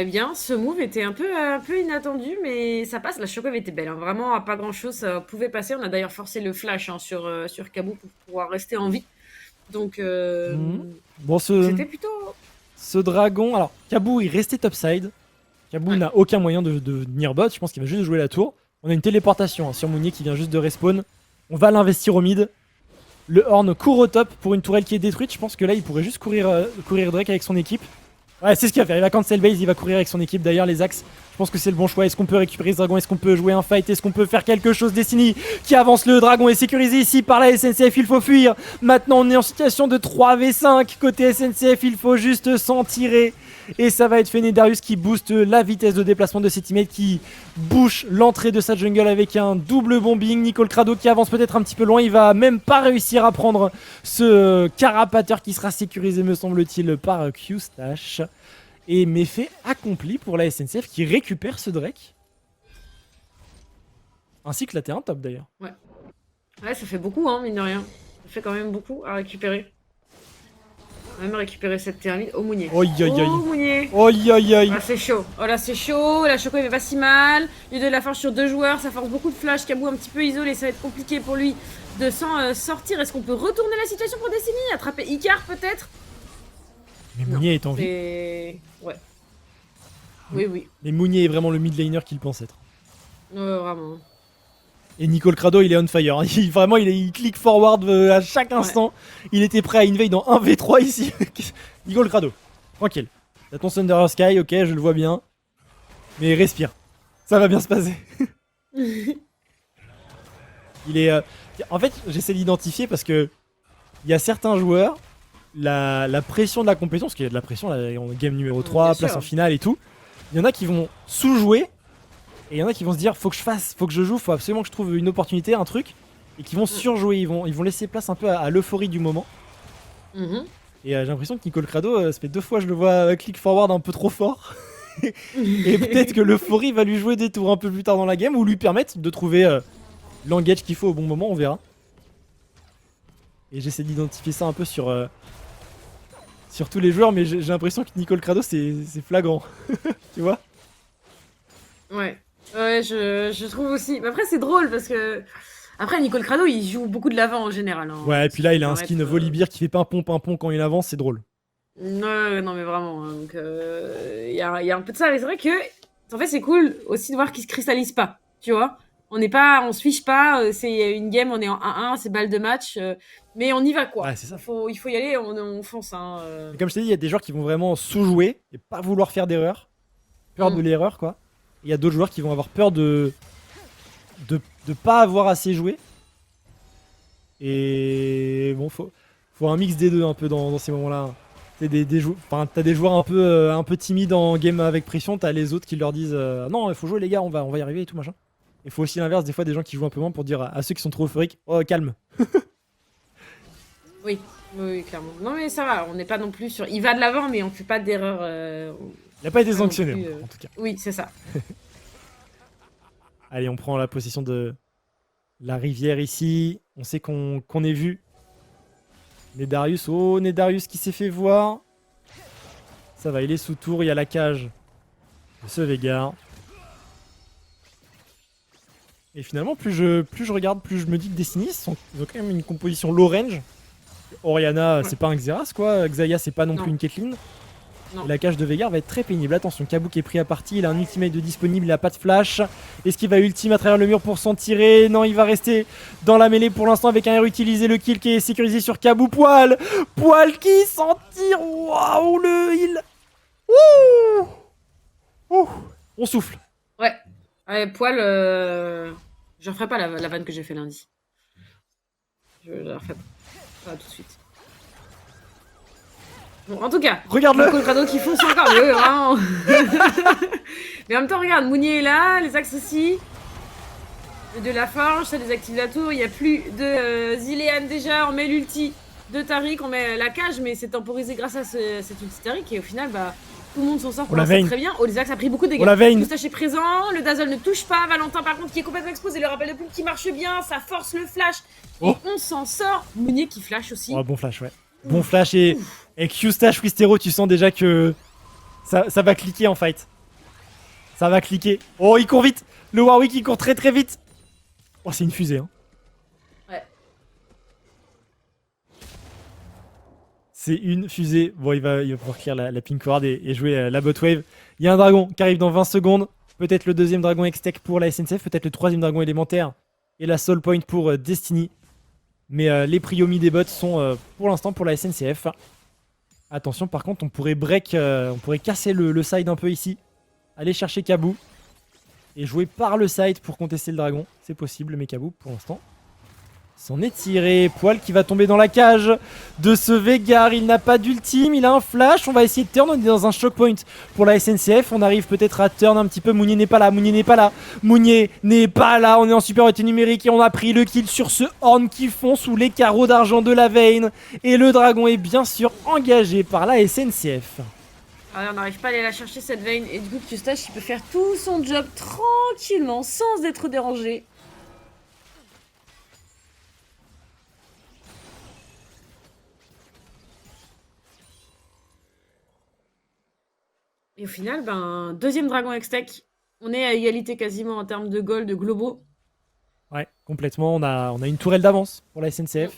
Bien, ce move était un peu inattendu, mais ça passe. La shockwave était belle, hein. Vraiment, à pas grand chose, ça pouvait passer. On a d'ailleurs forcé le flash hein, sur Kabou pour pouvoir rester en vie. Donc, Bon, c'était plutôt. ce dragon, alors Kabou il restait topside. Kabou n'a aucun moyen de venir bot, je pense qu'il va juste jouer la tour. On a une téléportation hein, sur Mounier qui vient juste de respawn. On va l'investir au mid. Le Horn court au top pour une tourelle qui est détruite. Je pense que là il pourrait juste courir Drake avec son équipe. Ouais, c'est ce qu'il va faire. Il va cancel base, il va courir avec son équipe. D'ailleurs, les axes, je pense que c'est le bon choix. Est-ce qu'on peut récupérer ce dragon? Est-ce qu'on peut jouer un fight? Est-ce qu'on peut faire quelque chose? Destiny qui avance, le dragon est sécurisé ici par la SNCF, il faut fuir. Maintenant, on est en situation de 3v5. Côté SNCF, il faut juste s'en tirer. Et ça va être Nedarius qui booste la vitesse de déplacement de ses teammates, qui bouche l'entrée de sa jungle avec un double bombing. Nicole Crado qui avance peut-être un petit peu loin. Il va même pas réussir à prendre ce carapateur qui sera sécurisé, me semble-t-il, par Q-Stash. Et méfait accompli pour la SNCF qui récupère ce Drake. Ainsi que la T1 top d'ailleurs. Ouais, ça fait beaucoup, hein, mine de rien. Ça fait quand même beaucoup à récupérer. On va même récupérer cette thermite au Mounier. Oi, oi, oi. Oh, Mounier. Oi, oi, oi. Ah, c'est chaud. Oh là, c'est chaud. La choco, il va pas si mal. Il y a de la force sur deux joueurs. Ça force beaucoup de flash. Kabou un petit peu isolé. Ça va être compliqué pour lui de s'en sortir. Est-ce qu'on peut retourner la situation pour Destiny? Attraper Icar peut-être? Mais Mounier est en vie. Ouais. Oui, oui. Mais Mounier est vraiment le mid laner qu'il pense être. Vraiment. Et Nicole Crado, il est on fire. Il clique forward à chaque instant. Il était prêt à invade dans 1v3 ici. Nicole Crado, tranquille. T'as ton Thunder Sky, ok, je le vois bien. Mais respire. Ça va bien se passer. Il est. En fait, j'essaie d'identifier parce que il y a certains joueurs, la pression de la compétition, parce qu'il y a de la pression là, en game numéro 3, Bien place sûr. en finale et tout. Il y en a qui vont sous-jouer, et il y en a qui vont se dire faut que je fasse, faut que je joue, faut absolument que je trouve une opportunité, un truc, et qui vont surjouer, ils vont laisser place un peu à l'euphorie du moment. Mhm. Et j'ai l'impression que Nicole Crado, ça fait 2 fois que je le vois click forward un peu trop fort. Et peut-être que l'euphorie va lui jouer des tours un peu plus tard dans la game ou lui permettre de trouver l'engage qu'il faut au bon moment, on verra. Et j'essaie d'identifier ça un peu sur tous les joueurs, mais j'ai l'impression que Nicole Crado c'est flagrant. Tu vois? Ouais. Ouais, je trouve aussi. Mais après, c'est drôle parce que. Après, Nicole Crado, il joue beaucoup de l'avant en général. Hein, Ouais, et puis là il a un arrête, skin Volibear qui fait pimpon quand il avance, c'est drôle. Ouais, non, mais vraiment. Hein, donc, il y a un peu de ça. Mais c'est vrai que. En fait, c'est cool aussi de voir qu'il se cristallise pas. Tu vois? On se fiche pas. C'est une game, on est en 1-1, c'est balle de match. Mais on y va, quoi. Ouais, c'est ça. Il faut y aller, on fonce. Hein, Et comme je t'ai dit, il y a des joueurs qui vont vraiment sous-jouer et pas vouloir faire d'erreur. Peur de l'erreur, quoi. Il y a d'autres joueurs qui vont avoir peur de pas avoir assez joué. Et bon, faut un mix des deux un peu dans ces moments-là. T'as des joueurs un peu timides en game avec pression, t'as les autres qui leur disent non, il faut jouer les gars, on va y arriver et tout machin. Il faut aussi l'inverse, des fois des gens qui jouent un peu moins pour dire à ceux qui sont trop euphoriques, oh calme. Oui, clairement. Non, mais ça va, on n'est pas non plus sur. Il va de l'avant, mais on fait pas d'erreur. Il n'a pas été pas non sanctionné plus, en tout cas. Oui, c'est ça. Allez, on prend la possession de la rivière ici. On sait qu'on est vu. Nedarius, oh Nedarius qui s'est fait voir. Ça va, il est sous tour, il y a la cage de ce Veigar. Et finalement, plus je regarde, plus je me dis que Destiny, ils ont quand même une composition low range. Oriana, c'est pas un Xerath quoi. Xayah, c'est pas non plus une Caitlyn. Non. Et la cage de Veigar va être très pénible. Attention, Kabouk est pris à partie, il a un ultimate de disponible, il a pas de flash. Est-ce qu'il va ultime à travers le mur pour s'en tirer? Non, il va rester dans la mêlée pour l'instant avec un R utilisé, le kill qui est sécurisé sur Kabou. Poil qui s'en tire. Waouh, le heal. Ouh. Ouh. On souffle. Ouais, Poil, je referai pas la vanne que j'ai fait lundi. Je la refais pas tout de suite. Bon, en tout cas, regarde-le. Nicole Crado qui fonce encore, mais oui, vraiment. Mais en même temps, regarde, Mounier est là, les axes aussi. De la forge, ça désactive la tour. Il n'y a plus de Zilean déjà. On met l'ulti de Tariq, on met la cage, mais c'est temporisé grâce à cet ulti Tariq. Et au final, bah, tout le monde s'en sort pour l'instant très bien. Olizax a pris beaucoup de dégâts. Moustache est présent, le Dazzle ne touche pas. Valentin, par contre, qui est complètement exposé. Le rappel de plume qui marche bien, ça force le flash. Et on s'en sort. Mounier qui flash aussi. Oh, bon flash, ouais. Bon flash et Q-Stash Wistero, tu sens déjà que ça va cliquer en fight. Ça va cliquer. Oh, il court vite. Le Warwick, il court très très vite. Oh, c'est une fusée, hein. Ouais. C'est une fusée. Bon, il va pouvoir clear la pink ward et jouer la bot wave. Il y a un dragon qui arrive dans 20 secondes. Peut-être le deuxième dragon X-Tech pour la SNCF. Peut-être le troisième dragon élémentaire. Et la soul point pour Destiny. Mais les priomis des bots sont pour l'instant pour la SNCF. Attention, par contre, on pourrait casser le side un peu ici. Aller chercher Kabou. Et jouer par le side pour contester le dragon. C'est possible, mais Kabou, pour l'instant, s'en est tiré. Poil qui va tomber dans la cage de ce Veigar. Il n'a pas d'ultime, il a un flash. On va essayer de turn. On est dans un choc point pour la SNCF. On arrive peut-être à turn un petit peu. Mounier n'est pas là. Mounier n'est pas là. On est en supériorité numérique et on a pris le kill sur ce Horn qui fond sous les carreaux d'argent de la Vayne. Et le dragon est bien sûr engagé par la SNCF. Alors, on n'arrive pas à aller la chercher cette Vayne. Et du coup, Q-Stash, il peut faire tout son job tranquillement, sans être dérangé. Et au final, ben, deuxième dragon X-Tech. On est à égalité quasiment en termes de gold, de globaux. Ouais, complètement. On a une tourelle d'avance pour la SNCF.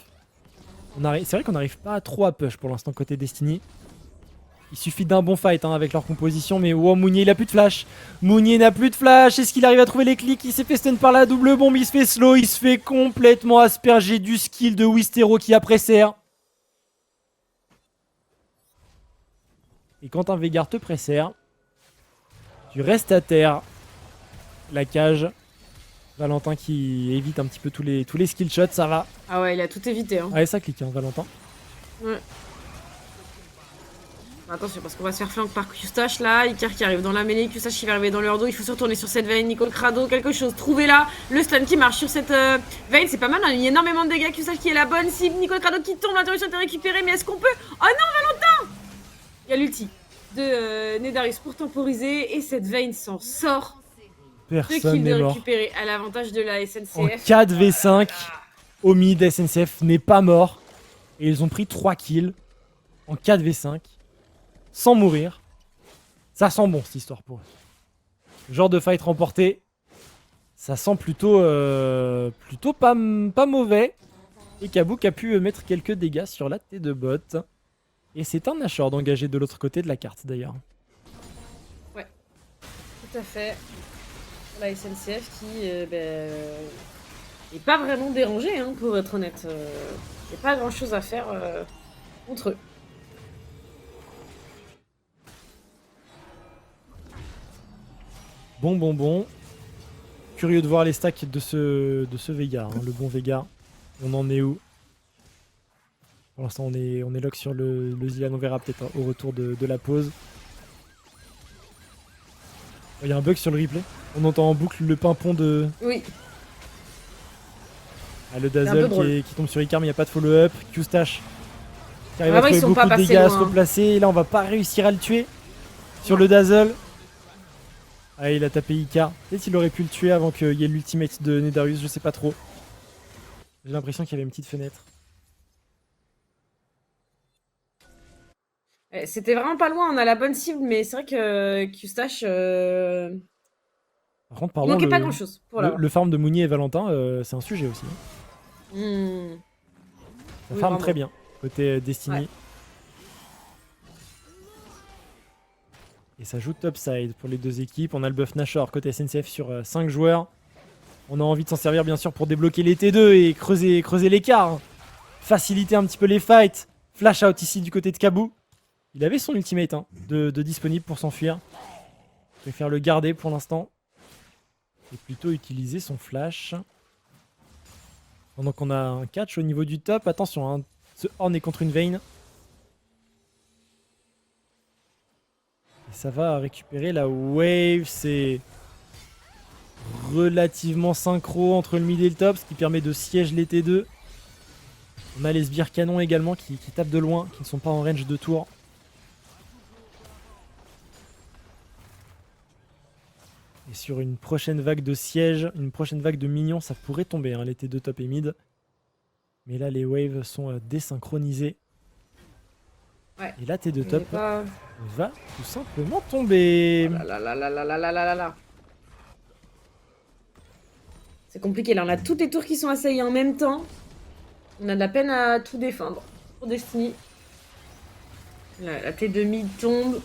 C'est vrai qu'on n'arrive pas trop à push pour l'instant côté Destiny. Il suffit d'un bon fight hein, avec leur composition, mais wow, Mounier il a plus de flash. Mounier n'a plus de flash. Est-ce qu'il arrive à trouver les clics? Il s'est fait stun par la double bombe, il se fait slow, il se fait complètement asperger du skill de Wistero qui a pressère. Et quand un Veigar te pressère, tu restes à terre. La cage. Valentin qui évite un petit peu tous les skill shots, ça va. Ah ouais, il a tout évité. Hein. Ouais, ça clique, hein, Valentin. Ouais. Attention, parce qu'on va se faire flank par Q-Stache là, Icar qui arrive dans la mêlée, Q-Stache qui va arriver dans leur dos, il faut se retourner sur cette veine, Nicole Crado, quelque chose, trouvez là, le stun qui marche sur cette veine, c'est pas mal, hein, il y a énormément de dégâts, Q-Stache qui est la bonne cible, Nicole Crado qui tombe, l'interruption est récupérée, mais est-ce qu'on peut... Oh non, Valentin! Il y a l'ulti de Nedarius pour temporiser, et cette veine s'en sort. Personne n'est mort. Récupérer à l'avantage de la SNCF. En 4v5, au mid, SNCF n'est pas mort. Et ils ont pris 3 kills en 4v5, sans mourir. Ça sent bon cette histoire pour eux. Le genre de fight remporté, ça sent plutôt pas mauvais. Et Kabouk a pu mettre quelques dégâts sur la T de bot. Et c'est un Nashor d'engager de l'autre côté de la carte d'ailleurs. Ouais, tout à fait. La SNCF qui est pas vraiment dérangée, hein, pour être honnête. Il n'y a pas grand chose à faire contre eux. Bon. Curieux de voir les stacks de ce Veigar, hein, le bon Veigar. On en est où? Pour l'instant, on est lock sur le Zilean. On verra peut-être au retour de la pause. Il y a un bug sur le replay. On entend en boucle le pimpon de... Oui. Ah, le Dazzle qui tombe sur Icar, mais il n'y a pas de follow-up. Q-Stache qui arrive à Vraiment, trouver beaucoup de dégâts, à se replacer. Et là, on va pas réussir à le tuer sur le Dazzle. Ah, il a tapé Icar. Peut-être qu'il aurait pu le tuer avant qu'il y ait l'ultimate de Nedarius, je sais pas trop. J'ai l'impression qu'il y avait une petite fenêtre. C'était vraiment pas loin, on a la bonne cible, mais c'est vrai que Q-Stache... Par contre, il pardon, manquait pas grand-chose pour l'avoir. le farm de Mounier et Valentin, c'est un sujet aussi. Ça farm très bien, côté Destiny. Ouais. Et ça joue topside pour les deux équipes. On a le buff Nashor côté SNCF sur 5 joueurs. On a envie de s'en servir bien sûr pour débloquer les T2 et creuser l'écart. Hein. Faciliter un petit peu les fights. Flash out ici du côté de Kabou. Il avait son ultimate hein, de disponible pour s'enfuir. Je préfère le garder pour l'instant. Et plutôt utiliser son flash. Pendant qu'on a un catch au niveau du top. Attention, hein, ce Horn est contre une vein. Et ça va récupérer la wave. C'est relativement synchro entre le mid et le top. Ce qui permet de siège les T2. On a les sbires canons également qui tapent de loin. Qui ne sont pas en range de tour. Et sur une prochaine vague de siège, une prochaine vague de minions, ça pourrait tomber, hein, les T2 top et mid. Mais là, les waves sont désynchronisés. Ouais. Et la T2 top va tout simplement tomber. Oh là. C'est compliqué, là on a toutes les tours qui sont assaillies en même temps. On a de la peine à tout défendre. Pour Destiny. La T2 mid tombe.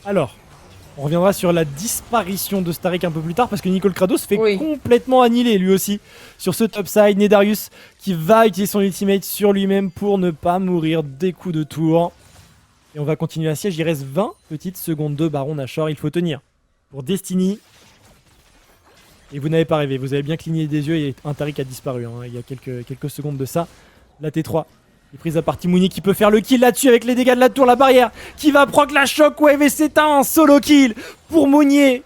Alors, on reviendra sur la disparition de Starek un peu plus tard parce que Nicole Crado se fait complètement annihiler lui aussi sur ce topside. Nedarius qui va utiliser son ultimate sur lui-même pour ne pas mourir des coups de tour. Et on va continuer à siège. Il reste 20 petites secondes de Baron Nashor. Il faut tenir pour Destiny. Et vous n'avez pas rêvé. Vous avez bien cligné des yeux et un Taric a disparu. Hein. Il y a quelques secondes de ça. La T3. est prise à partie Mounier qui peut faire le kill là-dessus avec les dégâts de la tour, la barrière qui va proc la shockwave et c'est un solo kill pour Mounier.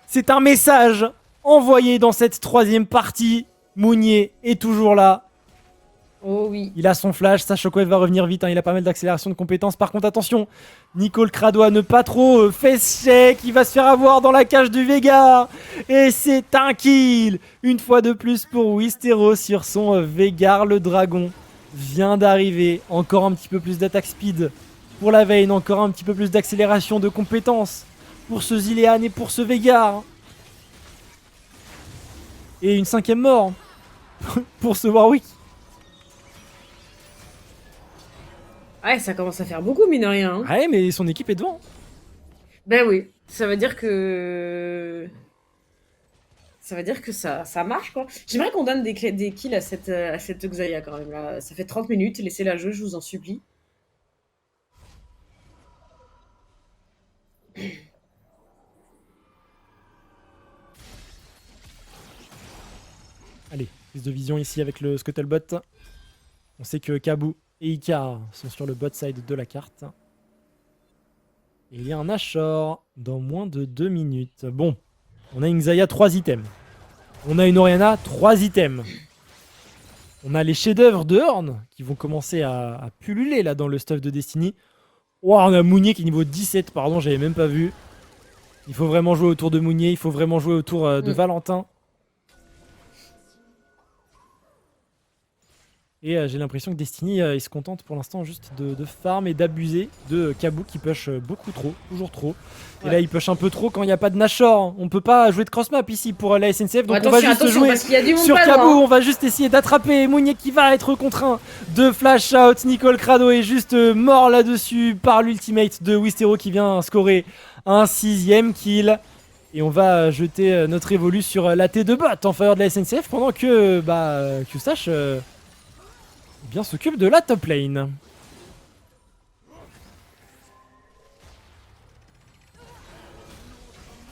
C'est un message envoyé dans cette troisième partie. Mounier est toujours là. Oh oui. Il a son flash, sa shockwave va revenir vite, hein. Il a pas mal d'accélération de compétences. Par contre, attention, Nicole Crado à ne pas trop face check. Il va se faire avoir dans la cage du Veigar. Et c'est un kill. Une fois de plus pour Wistero sur son Veigar. Le dragon vient d'arriver. Encore un petit peu plus d'attaque speed pour la Vayne. Encore un petit peu plus d'accélération de compétences pour ce Zilean et pour ce Veigar. Et une 5ème mort pour ce Warwick. Ouais, ça commence à faire beaucoup, mine de rien. Hein. Ouais, mais son équipe est devant. Ben oui, ça veut dire que... ça marche, quoi. J'aimerais qu'on donne des kills à cette Xayah, quand même. Là. Ça fait 30 minutes, laissez-la jouer, je vous en supplie. Allez, Prise de vision ici avec le Scuttlebot. On sait que Kabu et Icar sont sur le bot side de la carte. Et il y a un Nashor dans moins de 2 minutes. Bon, on a une Xayah 3 items. On a une Orianna 3 items. On a les chefs-d'œuvre de Horn qui vont commencer à pulluler là dans le stuff de Destiny. Wow, on a Mounier qui est niveau 17, pardon, j'avais même pas vu. Il faut vraiment jouer autour de Mounier, il faut vraiment jouer autour de Valentin. Et j'ai l'impression que Destiny il se contente pour l'instant juste de farm et d'abuser de Kabu qui push beaucoup trop, toujours trop. Et là il push un peu trop quand il n'y a pas de Nashor. On peut pas jouer de cross-map ici pour la SNCF, donc on va juste jouer sur Kabu. On va juste essayer d'attraper Mounier qui va être contraint de flash out. Nicole Crado est juste mort là-dessus par l'ultimate de Wistero qui vient scorer un 6ème kill. Et on va jeter notre évolu sur la T de bot en faveur de la SNCF pendant que Q-Stash bien s'occupe de la top lane.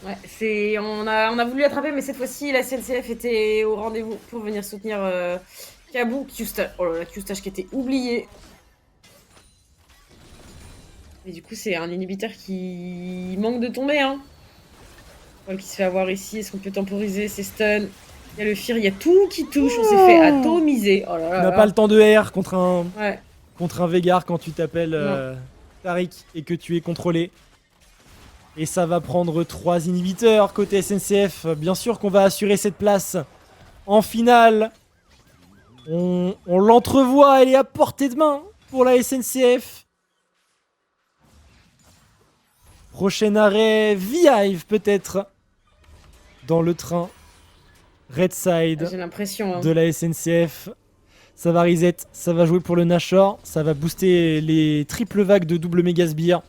Ouais, on a voulu l'attraper, mais cette fois-ci, la CNCF était au rendez-vous pour venir soutenir Kabu. Q-Stash, oh là là, Q-Stash qui était oublié. Et du coup, c'est un inhibiteur qui manque de tomber. Hein. Qui se fait avoir ici. Est-ce qu'on peut temporiser ses stuns? Il y a le Fear, il y a tout qui touche. On s'est fait atomiser. Oh là là. On n'a pas le temps de R contre un Veigar quand tu t'appelles Tariq et que tu es contrôlé. Et ça va prendre 3 inhibiteurs côté SNCF. Bien sûr qu'on va assurer cette place en finale. On l'entrevoit, elle est à portée de main pour la SNCF. Prochain arrêt, V-Hive peut-être dans le train Red Side j'ai l'impression, de la SNCF. Ça va reset, ça va jouer pour le Nashor, ça va booster les triples vagues de double méga sbire.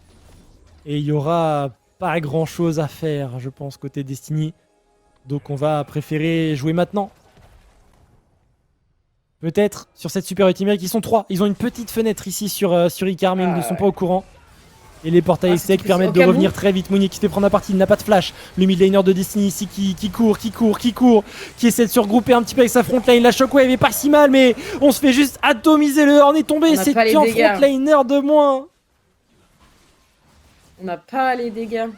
Et il y aura pas grand chose à faire, je pense, côté Destiny. Donc on va préférer jouer maintenant. Peut-être sur cette super ultimate, ils sont 3. Ils ont une petite fenêtre ici sur Icar, mais ils ne sont pas au courant. Et les portails secs permettent de revenir très vite. Mounier qui se fait prendre la partie, il n'a pas de flash. Le mid laner de Destiny ici qui court, qui essaie de se regrouper un petit peu avec sa front lane. La shockwave est pas si mal, mais on se fait juste atomiser. Le Horn est tombé, c'est qu'un front laner de moins. On n'a pas les dégâts.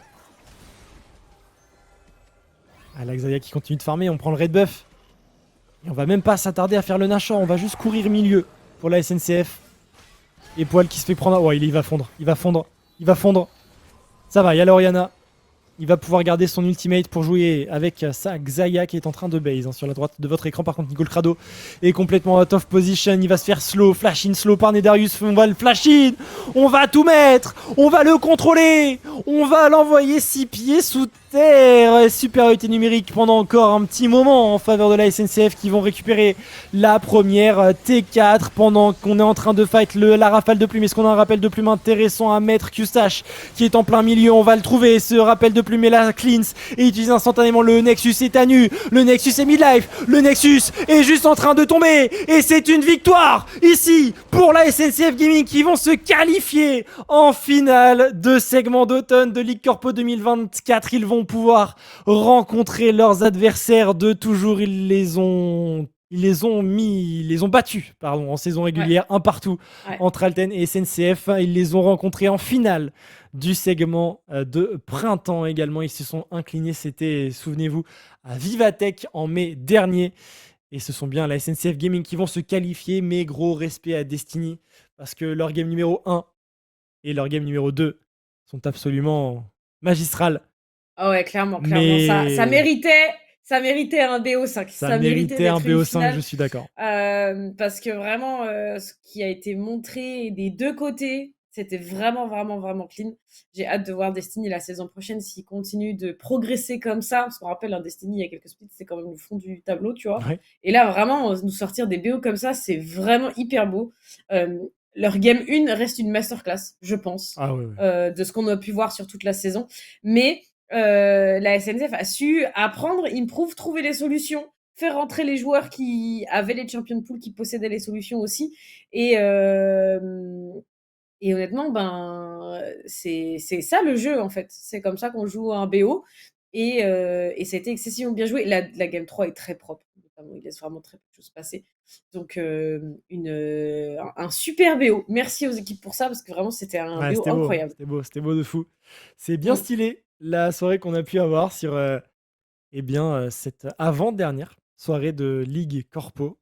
Ah, la Xayah qui continue de farmer, on prend le red buff. Et on va même pas s'attarder à faire le Nashor, on va juste courir milieu pour la SNCF. Et Poil qui se fait prendre... Oh, il va fondre, il va fondre. Ça va, il y a l'Orianna. Il va pouvoir garder son ultimate pour jouer avec sa Xayah qui est en train de base. Sur la droite de votre écran, par contre, Nicole Crado est complètement out of position. Il va se faire slow, flash in slow par Nedarius. On va le flash in. On va tout mettre. On va le contrôler. On va l'envoyer 6 pieds sous terre. Supériorité numérique pendant encore un petit moment en faveur de la SNCF qui vont récupérer la première T4 pendant qu'on est en train de fight la rafale de plume. Est-ce qu'on a un rappel de plume intéressant à mettre? Q-Stash qui est en plein milieu. On va le trouver, ce rappel de plume. Mais la cleanse et utilise instantanément le Nexus est à nu. Le Nexus est midlife. Le Nexus est juste en train de tomber. Et c'est une victoire ici pour la SNCF Gaming qui vont se qualifier en finale de segment d'automne de Ligue Corpo 2024. Ils vont pouvoir rencontrer leurs adversaires de toujours. Ils les ont battus en saison régulière, un partout entre Alten et SNCF. Ils les ont rencontrés en finale du segment de printemps également. Ils se sont inclinés, c'était, souvenez-vous, à Vivatech en mai dernier. Et ce sont bien la SNCF Gaming qui vont se qualifier, mais gros respect à Destiny, parce que leur game numéro 1 et leur game numéro 2 sont absolument magistrales. Ah ouais, clairement. Mais... Ça méritait un BO5. Ça méritait un BO5, je suis d'accord. Parce que vraiment, ce qui a été montré des deux côtés, c'était vraiment, vraiment, vraiment clean. J'ai hâte de voir Destiny la saison prochaine s'il continue de progresser comme ça. Parce qu'on rappelle, Destiny, il y a quelques splits, c'est quand même le fond du tableau, tu vois. Ouais. Et là, vraiment, nous sortir des BO comme ça, c'est vraiment hyper beau. Leur game 1 reste une masterclass, je pense, de ce qu'on a pu voir sur toute la saison. Mais la SNCF a su apprendre, improve, trouver les solutions, faire rentrer les joueurs qui avaient les champion pool, qui possédaient les solutions aussi. Et honnêtement, c'est ça le jeu, en fait. C'est comme ça qu'on joue un BO. Et c'était excessivement bien joué. La Game 3 est très propre. vraiment, il laisse vraiment très peu de choses passer. Donc, un super BO. Merci aux équipes pour ça, parce que vraiment, c'était un Ouais, BO c'était beau, hein. incroyable. C'était beau de fou. C'est bien Mm. stylé la soirée qu'on a pu avoir sur cette avant-dernière soirée de Ligue Corpo.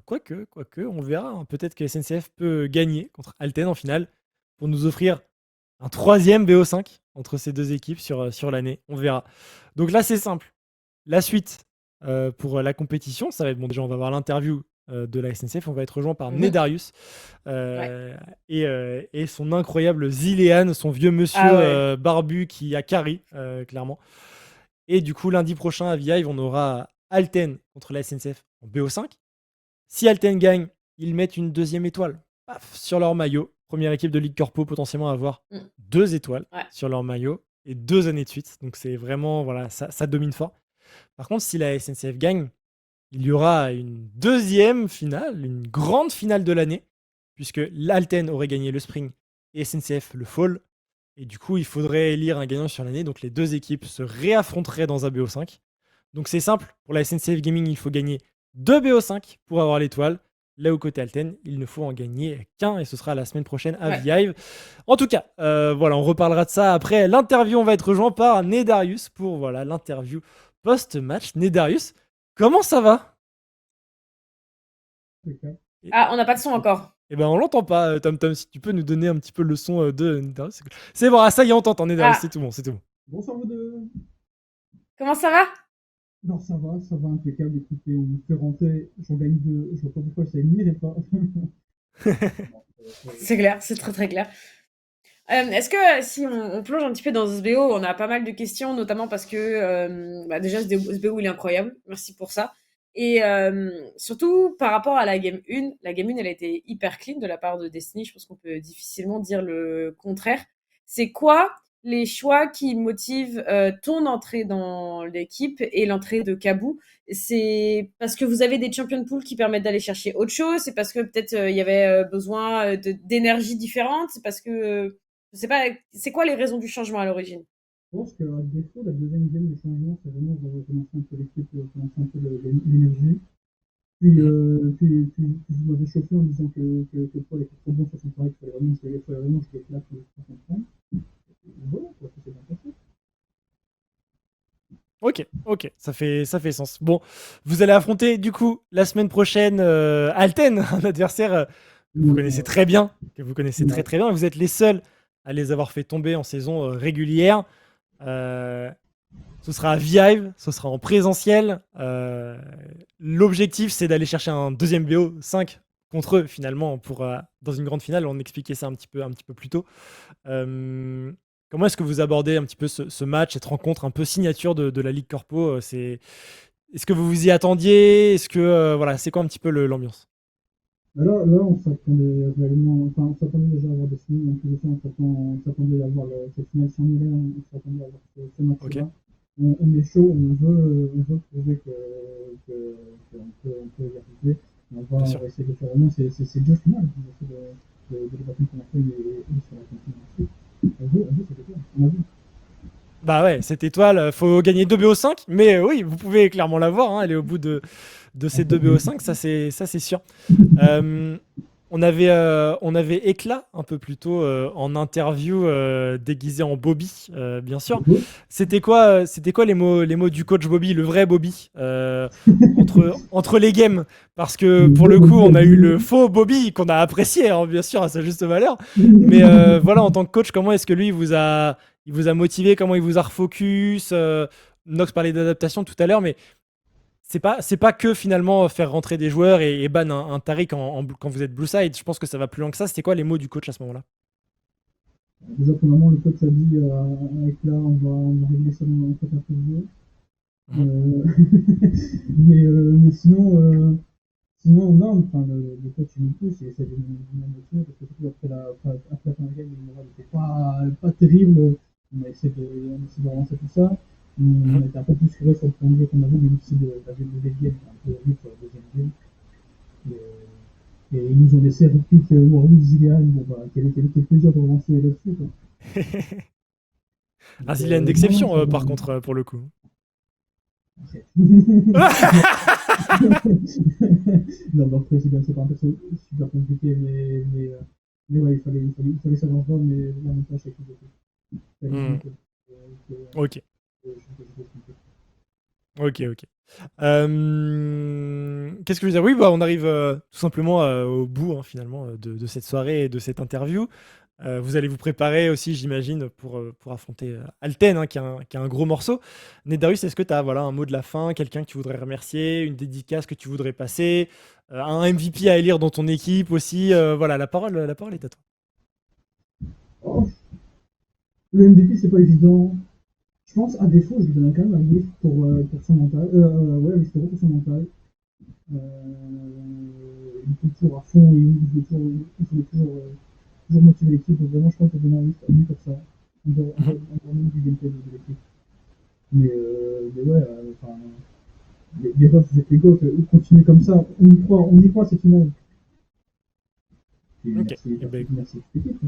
Quoique, on verra, hein. Peut-être que SNCF peut gagner contre Alten en finale pour nous offrir un troisième BO5 entre ces deux équipes sur l'année. On verra. Donc là, c'est simple. La suite pour la compétition, ça va être bon. Déjà, on va voir l'interview de la SNCF. On va être rejoint par Mhm. Nedarius Ouais. et son incroyable Zilean, son vieux monsieur Ah ouais. barbu qui a carry, clairement. Et du coup, lundi prochain à Vive, on aura Alten contre la SNCF en BO5. Si Alten gagne, ils mettent une deuxième étoile paf, sur leur maillot. Première équipe de Ligue Corpo potentiellement à avoir Mm. 2 étoiles Ouais. sur leur maillot et 2 années de suite. Donc c'est vraiment, voilà, ça domine fort. Par contre, si la SNCF gagne, il y aura une deuxième finale, une grande finale de l'année, puisque l'Alten aurait gagné le Spring et SNCF le Fall. Et du coup, il faudrait élire un gagnant sur l'année. Donc les deux équipes se réaffronteraient dans un BO5. Donc c'est simple, pour la SNCF Gaming, il faut gagner 2 BO5 pour avoir l'étoile. Là où côté Alten, il ne faut en gagner qu'un et ce sera la semaine prochaine à Ouais. Vive. En tout cas, voilà, on reparlera de ça après. L'interview, on va être rejoint par Nedarius pour voilà l'interview post-match. Nedarius, comment ça va? Et, Ah, on n'a pas de son encore. et ben on l'entend pas, Tom Tom. Si tu peux nous donner un petit peu le son de Nedarius. C'est cool. C'est bon, ah, ça y est, on t'entend, Nedarius. Ah, C'est tout bon, c'est tout bon. Bonsoir vous deux. comment ça va? Non, ça va, impeccable. Écoutez, on me fait rentrer, j'en gagne deux. Je vois pas pourquoi ça n'irait pas. C'est clair, c'est très très clair. Est-ce que si on plonge un petit peu dans ce BO, on a pas mal de questions, notamment parce que déjà ce BO il est incroyable, merci pour ça. Et surtout par rapport à la Game 1 elle a été hyper clean de la part de Destiny, je pense qu'on peut difficilement dire le contraire. C'est quoi les choix qui motivent ton entrée dans l'équipe et l'entrée de Kabou? C'est parce que vous avez des champion pools qui permettent d'aller chercher autre chose? C'est parce que peut-être il y avait besoin d'énergie différente? C'est parce que je sais pas, c'est quoi les raisons du changement à l'origine? Je pense qu'à défaut, la deuxième game de changement, c'est vraiment de recommencer un peu l'équipe, recommencer un peu l'énergie. Mhm. Puis je m'avais chauffé en disant que Paul était trop bon sur son travail, qu'il fallait vraiment que je l'éclate pour comprendre. Voilà, quoi, ça s'est bien passé. Ok, ça fait sens. Bon, vous allez affronter du coup la semaine prochaine Alten, un adversaire que vous connaissez très bien, que vous connaissez très Ouais. très bien. Vous êtes les seuls à les avoir fait tomber en saison régulière. Euh, Ce sera à Vive, ce sera en présentiel. L'objectif, c'est d'aller chercher un deuxième BO 5 contre eux finalement pour dans une grande finale. On expliquait ça un petit peu plus tôt. Euh, Comment est-ce que vous abordez un petit peu ce match, cette rencontre un peu signature de la Ligue Corpo? Est-ce que vous vous y attendiez? Est-ce que voilà, c'est quoi un petit peu l'ambiance? Là, on s'attendait réellement, enfin, on s'attendait déjà à avoir des signes, en plus de ça, on s'attendait à avoir cette finale sans mêlée, on s'attendait à avoir ce Ok, match-là. On est chaud, on veut prouver que, on peut y arriver. bien On sûr. va essayer de faire vraiment, c'est deux finales, on va essayer de les battre qu'on a fait et sur la continuation. On veut, c'était clair, on a vu. Bah ouais, cette étoile, faut gagner 2 BO5, mais oui, vous pouvez clairement l'avoir, hein, elle est au bout de ces 2 BO5, ça c'est sûr. Euh, on avait Éclat un peu plus tôt en interview déguisé en Bobby, bien sûr. C'était quoi les mots du coach Bobby, le vrai Bobby, entre les games? Parce que pour le coup, on a eu le faux Bobby qu'on a apprécié, hein, bien sûr, à sa juste valeur. Mais voilà, en tant que coach, comment est-ce que lui il vous a motivé, comment il vous a refocus? Nox parlait d'adaptation tout à l'heure, mais c'est pas que finalement faire rentrer des joueurs et ban un Tariq quand vous êtes Blue Side. Je pense que ça va plus loin que ça. C'était quoi les mots du coach à ce moment-là? Déjà, premièrement, le coach a dit avec là, on va régler ça dans notre interview. Mhm. Mais sinon, non, enfin, le coach il nous pousse et essaie de nous motiver parce que surtout après la fin de game, le moral n'était pas terrible. On essaie de relancer tout ça. On Mhm. a été un peu plus serré sur le premier jeu qu'on avait, même si le game est un peu vite sur la deuxième game. Et ils nous ont laissé repique Warwick Zillian. Bon, bah, quel plaisir de relancer là-dessus, quoi. Un Donc, Zilean non, d'exception, ça va. par contre, pour le coup. Arrête. Non, mais après, c'est pas un perso super compliqué, mais ouais, il fallait savoir voir, mais là, même pas, c'est tout. Hmm. Ok, ok. Qu'est-ce que je veux dire? Oui, bah, on arrive tout simplement au bout hein, finalement de cette soirée et de cette interview. Vous allez vous préparer aussi, j'imagine, pour affronter Alten, hein, qui a un gros morceau. Nedarius, est-ce que tu as voilà, un mot de la fin, quelqu'un que tu voudrais remercier, une dédicace que tu voudrais passer, un MVP à élire dans ton équipe aussi voilà, la parole est à toi. Oh, le MVP, c'est pas évident. Je pense, à défaut, je lui donnerais quand même un livre pour son mental. Ouais, oui, c'était pour son mental. Il était toujours à fond, il voulait toujours motiver l'équipe. Donc vraiment, je pense que je vais donner un livre à lui pour ça. Mhm. Encore même du gameplay de l'équipe. Mais ouais, enfin, les refs, vous êtes les GOAT, continuez comme ça. On y croit, c'est finale. Et Ok. merci à toute l'équipe.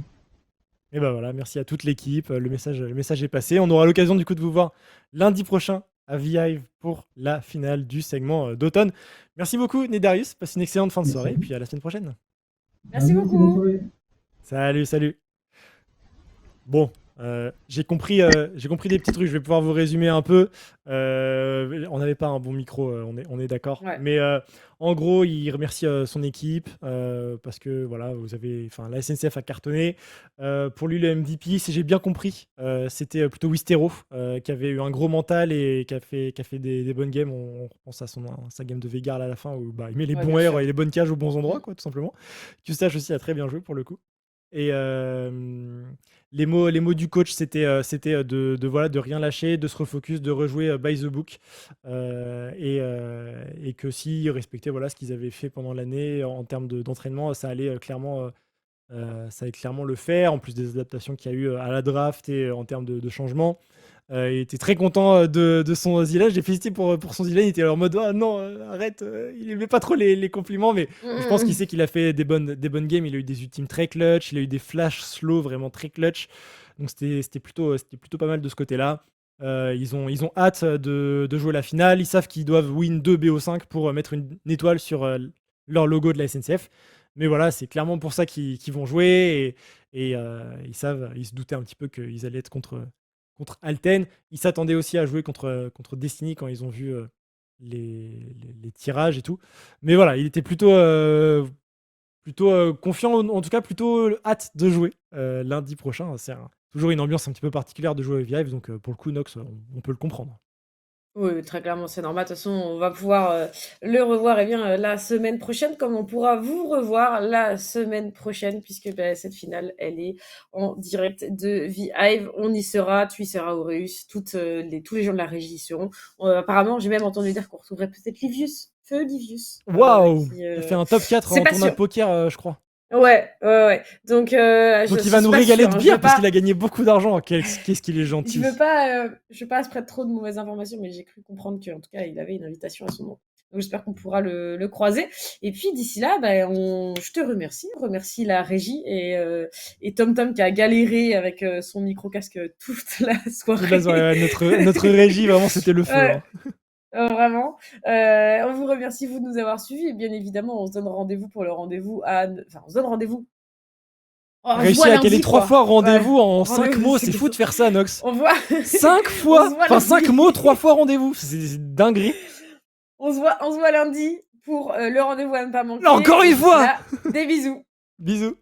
Et ben voilà, merci à toute l'équipe. Le message est passé. On aura l'occasion du coup de vous voir lundi prochain à Vive pour la finale du segment d'automne. Merci beaucoup, Nedarius. Passe une excellente fin de Merci à soirée et vous. puis à la semaine prochaine. Merci Merci, bonne beaucoup. soirée. Salut. Bon, j'ai compris des petits trucs. Je vais pouvoir vous résumer un peu. On n'avait pas un bon micro, on est d'accord. Ouais. Mais en gros, il remercie son équipe parce que voilà, enfin, la SNCF a cartonné. Pour lui, le MVP, si j'ai bien compris, c'était plutôt Wistero qui avait eu un gros mental et qui a fait des bonnes games. On repense à sa game de Veigar là, à la fin où bah, il met les Ouais, bons bien airs sûr. et les bonnes cages aux bons endroits, Mm. quoi, tout simplement. Eustache aussi a très bien joué pour le coup. Et les mots du coach, c'était voilà, de rien lâcher, de se refocus, de rejouer by the book. Et que s'ils respectaient voilà, ce qu'ils avaient fait pendant l'année en termes d'entraînement, ça allait clairement le faire, en plus des adaptations qu'il y a eu à la draft et en termes de changement. Il était très content de son Zilage. J'ai félicité pour son Zilage. Il était en mode ah non, arrête. Il aimait pas trop les compliments, mais je pense qu'il Mm. sait qu'il a fait des bonnes games. Il a eu des ultimes très clutch. Il a eu des flash slow vraiment très clutch. Donc c'était plutôt pas mal de ce côté-là. Ils ont hâte de jouer la finale. Ils savent qu'ils doivent win 2 BO5 pour mettre une étoile sur leur logo de la SNCF. Mais voilà, c'est clairement pour ça qu'ils vont jouer. Et ils se doutaient un petit peu qu'ils allaient être contre Alten. Ils s'attendaient aussi à jouer contre Destiny quand ils ont vu les tirages et tout. Mais voilà, il était plutôt confiant, en tout cas plutôt hâte de jouer lundi prochain. C'est toujours une ambiance un petit peu particulière de jouer au Vive, donc pour le coup, Nox, on peut le comprendre. Oui, très clairement, c'est normal. De toute façon, on va pouvoir, le revoir, eh bien, la semaine prochaine, comme on pourra vous revoir la semaine prochaine puisque, bah, cette finale, elle est en direct de V-Hive. On y sera, tu y seras, Auréus, tous les gens de la régie y seront. Apparemment, j'ai même entendu dire qu'on retrouverait peut-être Livius, feu Livius, Waouh! qui, Il a fait un top 4 c'est en pas tournoi sûr. de poker, je crois. Ouais. Donc, Donc il je va suis nous pas régaler sûre, de hein. bière parce qu'il a gagné beaucoup d'argent. Qu'est-ce qu'il est Je veux gentil. pas, je veux pas se prêter trop de mauvaises informations, mais j'ai cru comprendre qu'en tout cas, il avait une invitation à son nom. Donc j'espère qu'on pourra le croiser. Et puis d'ici là, bah, je te remercie la régie et Tom Tom qui a galéré avec son micro casque toute la Toute la soirée. soirée, ouais, notre régie, vraiment, c'était le feu. Ouais, Hein. vraiment. On vous remercie vous de nous avoir suivis et bien évidemment, on se donne rendez-vous pour le rendez-vous on se donne rendez-vous. Oh, on se Réussi voit à caler lundi 3 quoi. fois Ouais, rendez-vous en 5 rendez-vous, mots, c'est c'est fou que de faire ça, Nox. on voit, 5 on se fois voit Enfin 5 lundi. mots, 3 fois rendez-vous. C'est dinguerie. On se voit lundi pour le rendez-vous à ne pas Là, manquer. encore Et une d'ici fois là, des bisous. Bisous.